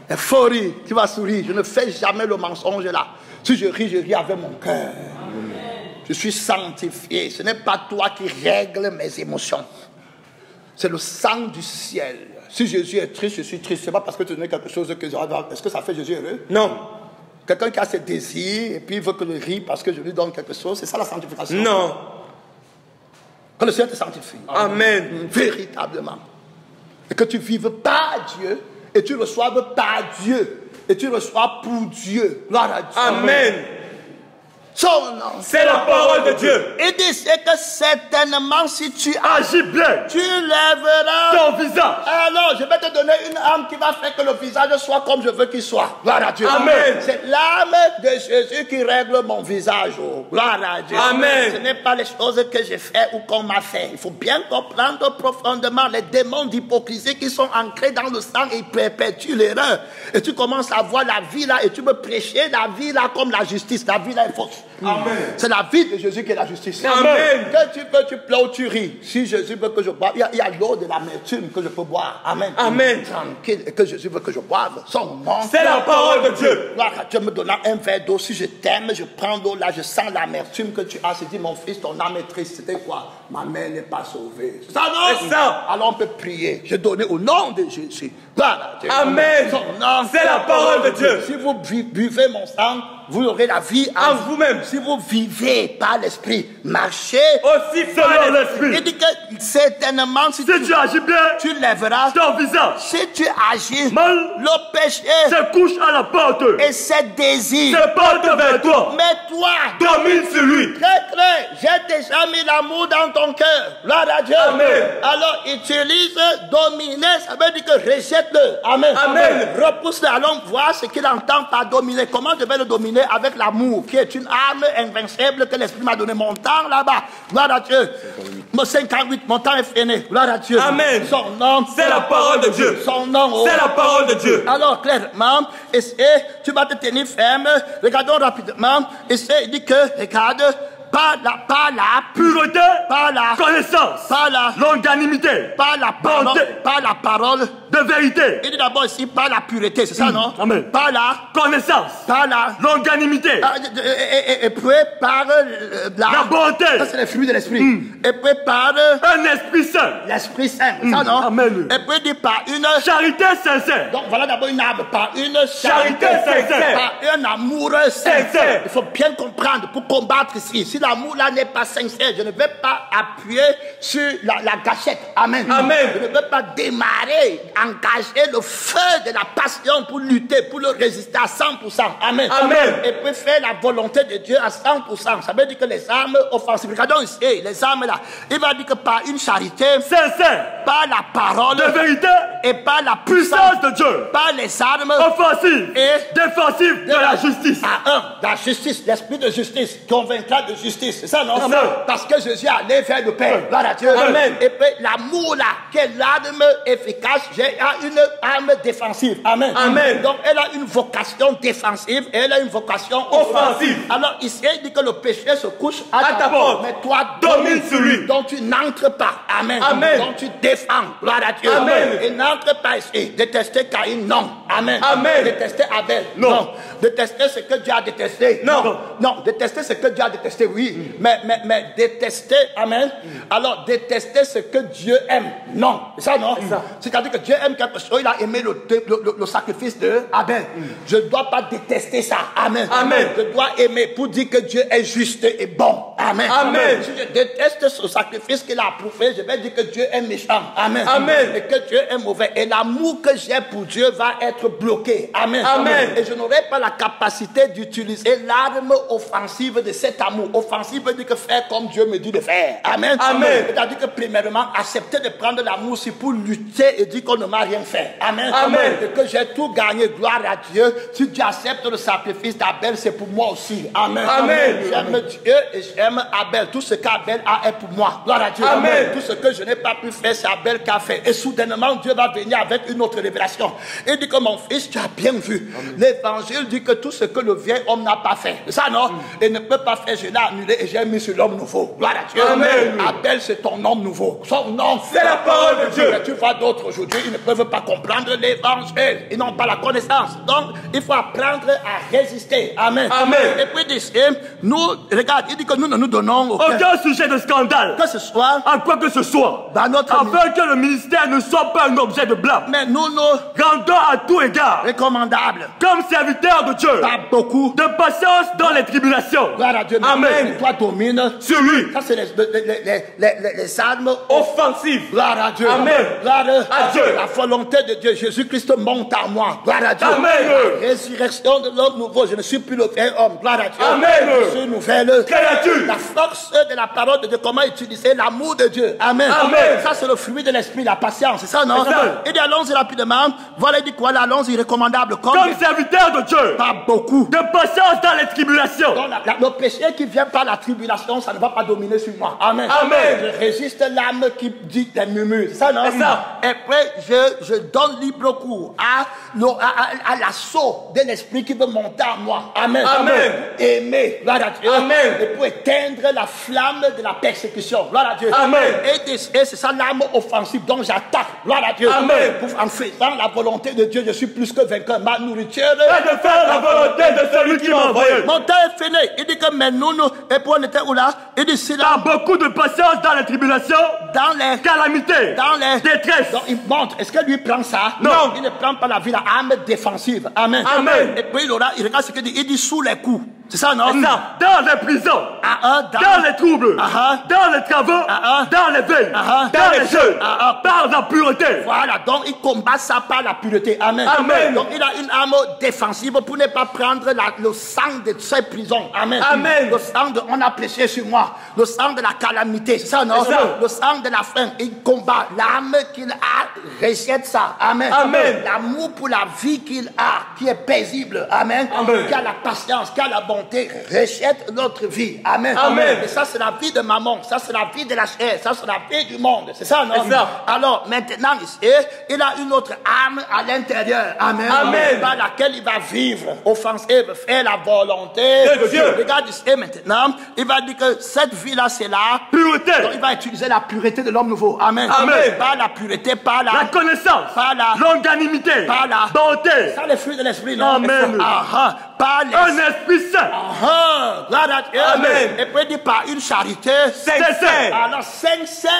Il faut rire, tu vas sourire. Je ne fais jamais le mensonge là. Si je ris avec mon cœur. Je suis sanctifié. Ce n'est pas toi qui règle mes émotions. C'est le sang du ciel. Si Jésus est triste, je suis triste. Ce n'est pas parce que tu donnes quelque chose que... Est-ce que ça fait Jésus heureux? Non. Quelqu'un qui a ses désirs et puis il veut que je rie parce que je lui donne quelque chose, c'est ça la sanctification? Non. Que le Seigneur te sanctifie. Amen. Véritablement. Et que tu vives par Dieu et tu reçoives par Dieu et tu reçois pour Dieu. Gloire à Dieu. Amen. Son nom. C'est la parole de Dieu. Il dit c'est que certainement si tu Agis bien. tu lèveras Ton visage. Alors je vais te donner une âme qui va faire que le visage soit comme je veux qu'il soit. Gloire à Dieu. Amen. C'est l'âme de Jésus qui règle mon visage. Oh. Gloire à Dieu. Amen. Ce n'est pas les choses que j'ai fait ou qu'on m'a fait. Il faut bien comprendre profondément les démons d'hypocrisie qui sont ancrés dans le sang et ils perpétuent l'erreur. Et tu commences à voir la vie là et tu me prêcher la vie là comme la justice. La vie là est fausse. Amen. C'est la vie de Jésus qui est la justice. Amen. Que tu peux, tu pleures ou tu ris. Si Jésus veut que je boive, il y a l'eau de l'amertume que je peux boire. Amen. Amen. Tranquille. Et que Jésus veut que je boive. Son nom. C'est la parole de Dieu. Dieu me donnant un verre d'eau. Si je t'aime, je prends l'eau là, je sens l'amertume que tu as. Je dis, mon fils, ton âme est triste. C'était quoi? Ma mère n'est pas sauvée. C'est ça, non? C'est ça. Alors on peut prier. Je donne au nom de Jésus. Voilà. Amen. C'est la parole de Dieu. Si vous buvez mon sang, vous aurez la vie en vous-même. Si vous vivez par l'esprit, marchez aussi par l'esprit. Il dit que certainement si tu agis bien, tu lèveras ton visage. Si tu agis mal, le péché se couche à la porte et ses désirs se portent vers toi. Mais toi, domine sur lui. Très, j'ai déjà mis l'amour dans ton cœur. Gloire à Dieu. Amen. Alors utilise dominer, ça veut dire que rejette-le. Amen. Amen. Repousse-le. Allons voir ce qu'il entend par dominer. Comment je vais le dominer? Avec l'amour, qui est une arme invincible que l'Esprit m'a donné. Mon temps là-bas, gloire à Dieu. 58, mon temps est fini. Gloire à Dieu. Amen. Son nom, c'est la parole de Dieu. Son nom, c'est la parole de Dieu. Alors, clairement, tu vas te tenir ferme. Regardons rapidement. Et il dit que, regarde, par la pureté, par la connaissance, par la longanimité, par la parole de vérité. Il dit d'abord ici par la pureté, c'est ça, non? Amen. Par la connaissance, par la longanimité, et puis par la bonté. Ça, c'est les fruits de l'esprit. Et puis par un esprit saint. L'esprit saint, c'est ça, non? Amen. Et puis il dit par une charité sincère. Donc voilà d'abord une arme, par une charité sincère, par un amour sincère. Il faut bien comprendre pour combattre ici. Si l'amour là n'est pas sincère, je ne vais pas appuyer sur la gâchette. Amen. Amen. Je ne vais pas démarrer, engager le feu de la passion pour lutter, pour le résister à 100%. Amen. Amen. Et puis faire la volonté de Dieu à 100%. Ça veut dire que les armes offensives, regardons ici, les armes là, il va dire que par une charité sincère, par la parole de vérité et par la puissance de Dieu, par les armes offensives et défensives de la justice. La justice, l'esprit de justice convaincra de justice. justice. C'est ça, non? Amen. Parce que Jésus est allé vers le Père. Gloire à Dieu. Amen. Et puis l'amour là, quelle arme efficace, j'ai une arme défensive. Amen. Amen. Donc elle a une vocation défensive et elle a une vocation offensive. Alors ici, il dit que le péché se couche à ta porte. Mais toi, domine sur lui. Donc tu n'entres pas. Amen. Amen. Donc tu défends. Gloire à Dieu. Amen. Et n'entre pas ici. Détester Caïn, non. Amen. Amen. Détester Abel, Non. non. Détester ce que Dieu a détesté. Non. Non, détester ce que Dieu a détesté, oui. Mais détester, amen. Alors, détester ce que Dieu aime. Non. C'est ça, non? C'est-à-dire que Dieu aime quelque chose. Il a aimé le sacrifice de Abel. Je ne dois pas détester ça. Amen. Amen. Je dois aimer pour dire que Dieu est juste et bon. Amen. Amen. Si je déteste ce sacrifice qu'il a approuvé, je vais dire que Dieu est méchant. Amen. Amen. Et que Dieu est mauvais. Et l'amour que j'ai pour Dieu va être bloqué. Amen. Amen. Et je n'aurai pas la capacité d'utiliser l'arme offensive de cet amour. Offensive veut dire que faire comme Dieu me dit de faire. Amen. Amen. C'est-à-dire que premièrement, accepter de prendre l'amour, c'est pour lutter et dire qu'on ne m'a rien fait. Amen. Amen. Et que j'ai tout gagné. Gloire à Dieu. Si tu acceptes le sacrifice d'Abel, c'est pour moi aussi. Amen. Amen. J'aime Dieu et j'aime Abel. Tout ce qu'Abel a est pour moi. Gloire à Dieu. Amen. Tout ce que je n'ai pas pu faire, c'est Abel qui a fait. Et soudainement, Dieu va venir avec une autre révélation. Il dit que mon fils, tu as bien vu. L'évangile dit que tout ce que le vieil homme n'a pas fait. C'est ça, non? Et ne peut pas faire, je l'ai annulé et j'ai mis sur l'homme nouveau. Gloire à Dieu. Amen. Abel, c'est ton homme nouveau. Son nom, C'est la parole de Dieu. Mais tu vois d'autres aujourd'hui, ils ne peuvent pas comprendre l'évangile. Ils n'ont pas la connaissance. Donc, il faut apprendre à résister. Amen. Amen. Et puis, il dit, nous, regarde, il dit que nous ne nous donnons Aucun sujet de scandale. que ce soit À quoi que ce soit. dans notre Afin que le ministère ne soit pas un objet de blâme. mais nous Rendons à tout égard, recommandables. comme serviteurs de Dieu, Pas beaucoup. de patience dans les tribulations. Gloire à Dieu. Amen. Et toi domine. Sur lui. Ça, c'est les armes Offensif. Gloire à Dieu. Amen. Gloire À Dieu. La volonté de Dieu. Jésus-Christ monte à moi. Gloire à Dieu. Amen. La résurrection de l'homme nouveau. Je ne suis plus le vieil homme. Gloire à Dieu. Amen. Je suis une nouvelle Créature. La force de la parole de Dieu. Comment utiliser l'amour de Dieu. Amen. Amen. Ça, c'est le fruit de l'esprit, la patience. C'est ça, non? C'est ça. Il dit, allons-y rapidement. Voilà, il dit quoi là? Allons-y, recommandable. Comme serviteurs de Dieu, Pas beaucoup. de patience dans les tribulations. Donc, le péché qui vient par la tribulation, ça ne va pas dominer sur moi. Amen. Amen. Je résiste l'âme qui dit des murmures. C'est ça, non? C'est ça. Et après, je donne libre cours à l'assaut de l'esprit qui veut monter en moi. Amen. Amen. Aimer. Gloire à Dieu. Amen. Et pour éteindre la flamme de la persécution. Gloire à Dieu. Amen. Et c'est ça l'arme offensive. Donc j'attaque. Gloire à Dieu. Amen. En faisant la volonté de Dieu, je suis plus que vainqueur. Ma nourriture. Et de faire la volonté de celui qui m'a envoyé. Mon temps est fini. Il dit que mais nous, et puis on était où là? Il dit c'est là. Par beaucoup de patience dans les tribulations, Dans les calamités, dans les détresse. Donc il montre. Est-ce que lui prend ça? Non. Il ne prend pas la vie, la arme défensive. Amen. Amen. Et puis il regarde ce qu'il dit. Il dit sous les coups. C'est ça, non? C'est ça. Dans les prisons, dans les troubles, dans les travaux, dans les veilles, dans les jeux, par la pureté. Voilà, donc il combat ça par la pureté. Amen. Amen. Donc il a une arme défensive pour ne pas prendre le sang de ces prisons. Amen. Amen. Le sang de on a péché sur moi. Le sang de la calamité. C'est ça, non? C'est ça. Le sang de la faim. Il combat. L'âme qu'il a rejette ça. Amen. Amen. L'amour pour la vie qu'il a, qui est paisible. Amen. Amen. Qui a la patience, qui a la bonté, rejette notre vie. Amen. Amen. Et ça, c'est la vie de maman. Ça, c'est la vie de la chair. Ça, c'est la vie du monde. C'est ça, non? C'est ça. Alors, maintenant, ici, il a une autre âme à l'intérieur. Amen. Amen. Par laquelle il va vivre. Offensive, faire la volonté de Dieu. Regarde ici, maintenant, il va dire que cette vie-là, c'est la Pureté. Donc, il va utiliser la pureté de l'homme nouveau. Amen. Amen. Par la pureté, par La connaissance, par la longanimité, par la bonté, ça, les fruits de l'esprit, non? Amen. Par les un esprit saint. Gloire à Dieu. Amen. Et puis il dit par une charité Sincère. Alors sincère.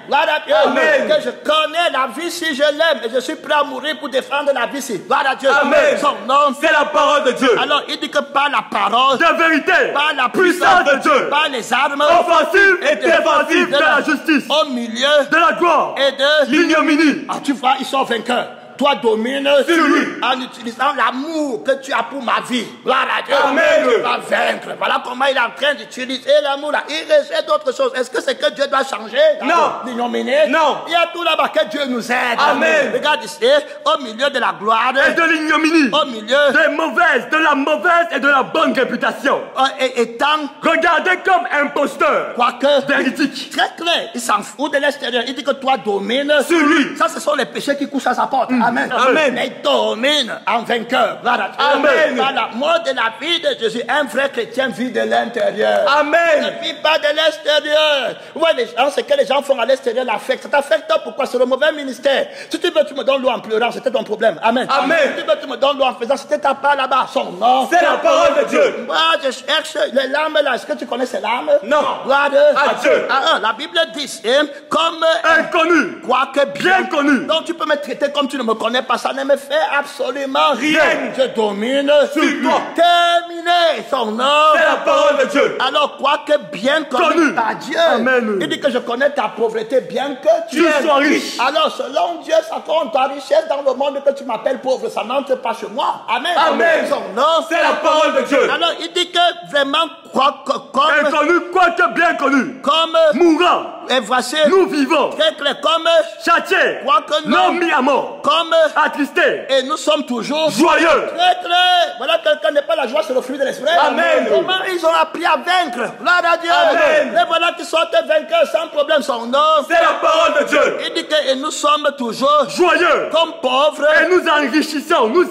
Gloire à Dieu. Amen. Que je connais la vie si je l'aime et je suis prêt à mourir pour défendre la vie si. Gloire à Dieu. Amen. Son nom. C'est la parole de Dieu. Alors il dit que par la parole, De vérité. par la Puissance de Dieu. par les armes Offensive et défensive de la justice. au milieu De la gloire. et de L'ignominie. Tu vois, ils sont vainqueurs. Toi domine sur lui en utilisant l'amour que tu as pour ma vie. Gloire à Dieu. Amen. Tu vas vaincre. Voilà comment il est en train d'utiliser l'amour là. Il rejette d'autres choses. Est-ce que c'est que Dieu doit changer? Non. L'ignominie? Non. Il y a tout là-bas que Dieu nous aide. Amen. Regarde ici, au milieu de la gloire et de l'ignominie, au milieu de la mauvaise et de la bonne réputation. Étant regardez comme imposteur, quoique véridique. Très clair, il s'en fout de l'extérieur. Il dit que toi domine sur lui. Ça, ce sont les péchés qui couchent à sa porte. Amen. Amen. Mais il domine en vainqueur. Amen. Par la mort de la vie de Jésus, un vrai chrétien vit de l'intérieur. Amen. Ne vit pas de l'extérieur. Ouais, les gens, ce que les gens font à l'extérieur l'affecte. Ça t'affecte pourquoi? C'est le mauvais ministère. Si tu veux, tu me donnes l'eau en pleurant, c'était ton problème. Amen. Amen. Si tu veux, tu me donnes l'eau en faisant, c'était ta part là-bas. Son nom. C'est la parole de Dieu. Moi, je cherche les larmes là. Est-ce que tu connais ces larmes? Non. Gloire à Dieu. La Bible dit comme inconnu, quoique bien connu. Donc tu peux me traiter comme tu ne me connais pas. Ça ne me fait absolument rien. Je domine sur toi. Terminé son nom. C'est la parole de Dieu. Alors quoique bien connu par Dieu. Amen. Il dit que je connais ta pauvreté bien que tu sois riche. Alors selon Dieu, ça compte ta richesse dans le monde que tu m'appelles pauvre. Ça n'entre pas chez moi. Amen. Amen. Son nom. C'est la parole de Dieu. Alors il dit que vraiment comme inconnu, quoique bien connu, comme mourant, évaché, nous vivons, très clair, comme châtiés, quoique non mis à mort, comme attristés, et nous sommes toujours joyeux. Très clair. Voilà, quelqu'un n'est pas la joie, c'est le fruit de l'esprit. Amen. Comment ils ont appris à vaincre? Gloire à Dieu. Amen. Et voilà qu'ils sortent vainqueurs sans problème. Son nom. C'est la parole de Dieu. Il dit que et nous sommes toujours joyeux, comme pauvres. et nous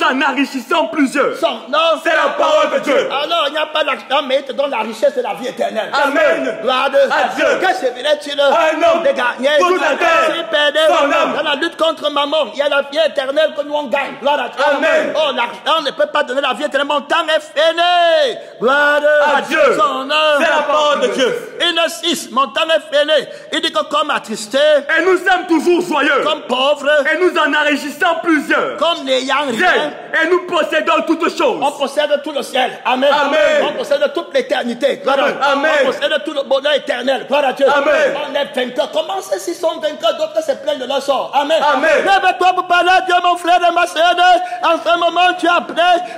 en enrichissons plusieurs. Son nom. C'est la parole de Dieu. Alors il n'y a pas d'argent, mais il te donne la richesse de la vie éternelle. Amen. Gloire à Dieu. Que servirait-il un homme de gagner toute la terre, s'il perdait son âme. dans la lutte contre maman? Il y a la vie éternelle que nous on gagne. Gloire à Dieu. Amen. Oh, l'argent ne peut pas donner la vie éternelle. Mon temps est fini. Gloire à Dieu. Son nom. C'est la parole de Dieu. 1:6. Mon temps est fini. Il dit que comme attristé, et nous sommes toujours joyeux, comme pauvres, et nous en enrichissons plusieurs, comme n'ayant rien, et nous possédons toutes choses. on possède tout le ciel. Amen. Amen. On possède toute l'éternité. Amen. Amen. On possède tout le bonheur éternel. Gloire à Dieu. Amen. On est vainqueurs. Comment ceux-ci sont vainqueurs? D'autres se plaignent de leur sort. Amen. Amen. Lève-toi pour parler à Dieu, mon frère et ma sœur. En ce moment, tu as appris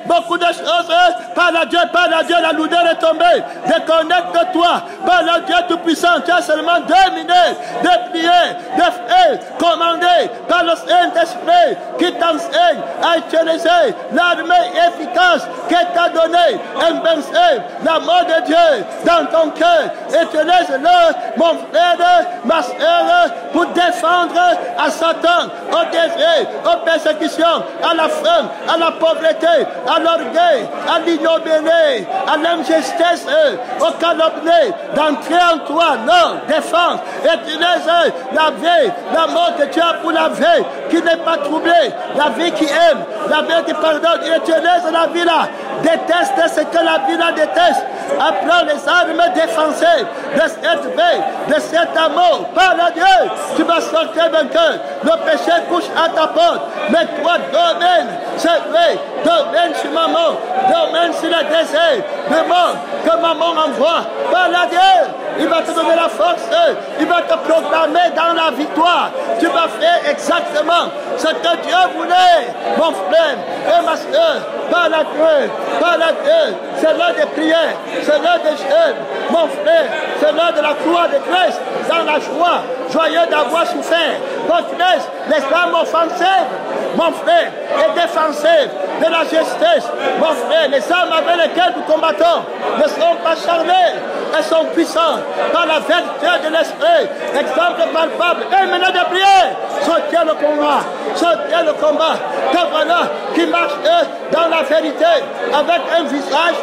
beaucoup de choses. Parle à Dieu, la lourdeur est tombée. Déconnecte-toi. Parle à Dieu tout-puissant. Tu as seulement 2 minutes de prier, de faire, commander par le Saint-Esprit qui t'enseigne à utiliser l'armée efficace qu'elle t'a donnée. Invincible, l'amour de Dieu dans ton cœur. Utilise-le, mon frère, ma sœur, pour défendre à Satan, au désir, aux persécutions, à la faim, à la pauvreté, à l'orgueil, à l'ignominie, à l'injustice, au calomnie, d'entrer en toi. Non, défense, utilise la vie, l'amour que tu as pour la vie qui n'est pas troublée, la vie qui aime, la vie qui pardonne. Utilise la vie là. Déteste ce que la vie là déteste. Apprends les armes défensives de cette vie, de cet amour. Parle à Dieu, tu vas sortir vainqueur. Le péché couche à ta porte, mais toi domine cette vie, domine sur maman, domine sur le désir de mort que maman envoie. Parle à Dieu, il va te donner la force, il va te proclamer dans la victoire. Tu vas faire exactement ce que Dieu voulait, mon frère et ma soeur. Parle à Dieu, parle à Dieu. C'est l'heure de prière, c'est l'heure de jeûne, mon frère. C'est l'heure de la croix de Christ dans la joie, joyeux d'avoir souffert. Votre Christ, les âmes offensives, mon frère, et défensives de la justice, mon frère. Les âmes avec lesquelles nous combattons ne sont pas charnelles, elles sont puissantes par la vertu de l'esprit. Exemple palpable, et maintenant de prier, soutiens le combat, soutiens le combat. Que voilà qui marche dans la vérité, avec un visage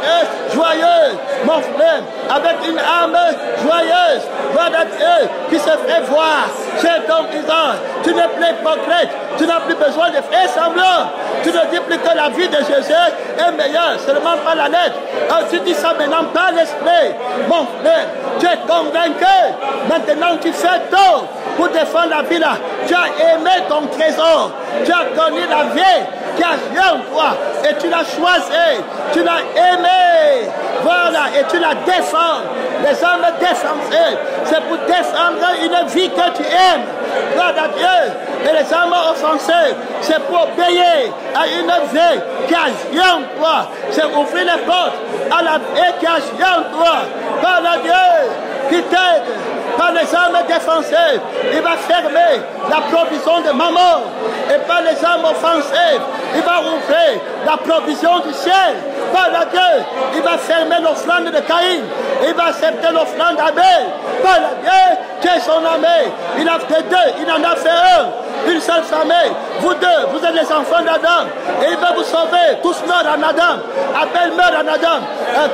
joyeux, mon frère, avec une âme joyeuse. Voilà Dieu qui se fait voir. C'est ton visage. Tu n'es plus hypocrite. Tu n'as plus besoin de faire semblant. Tu ne dis plus que la vie de Jésus est meilleure, seulement par la lettre. Alors tu dis ça maintenant par l'esprit. Mon frère, tu es convaincu. Maintenant tu fais tout pour défendre la vie là. Tu as aimé ton trésor. Tu as connu la vie qui a en toi. Et tu l'as choisi. Tu l'as aimé. Voilà. Et tu la défends. Les hommes défensives, c'est pour défendre une vie que tu aimes. gloire à Dieu. Et les âmes offensées, c'est pour payer à une vie qui agit en toi. C'est ouvrir les portes à la vie qui agit en toi. Gloire à Dieu qui t'aide. Par les âmes défensives, il va fermer la provision de maman. Et par les âmes offensives, il va ouvrir la provision du ciel. Par la Dieu, il va fermer l'offrande de Caïn. Il va accepter l'offrande d'Abel. Par la Dieu, qui est son armée. Il a fait deux, il en a fait un. Une seule famille. Vous deux, vous êtes les enfants d'Adam. Et il va vous sauver. Tous meurent en Adam. Abel meurt en Adam.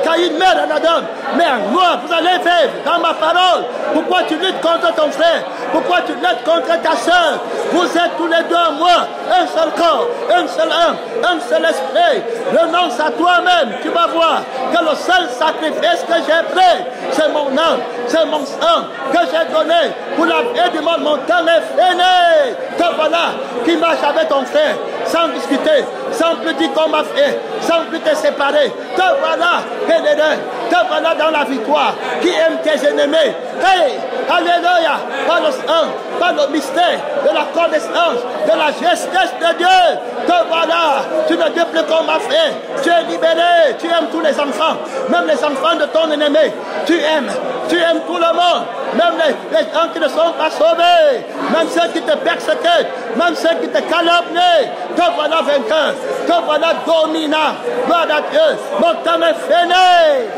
Caïn meurt en Adam. Mais moi, vous allez vivre dans ma parole. Pourquoi tu luttes contre ton frère? Pourquoi tu luttes contre ta soeur? Vous êtes tous les deux en moi. Un seul corps, un seul âme, un seul esprit. Renonce à toi-même. Tu vas voir que le seul sacrifice que j'ai pris, c'est mon âme, c'est mon sang que j'ai donné pour la vie du monde. Mon temps est fini. Te voilà qui marche avec ton frère sans discuter, sans plus dire qu'on m'a fait, sans plus te séparer. Te voilà, te voilà dans la victoire, qui aime tes ennemis. Hey, alléluia, par le sang, par le mystère de la connaissance, de la justesse de Dieu. Te voilà, tu ne dis plus qu'on m'a fait. Tu es libéré, tu aimes tous les enfants, même les enfants de ton ennemi. Tu aimes tout le monde, même les gens qui ne sont pas sauvés, même ceux qui te persécutent, même ceux qui te calomnient. Te voilà vainqueur, te voilà dominant. Gloire à Dieu, mon temps est fini.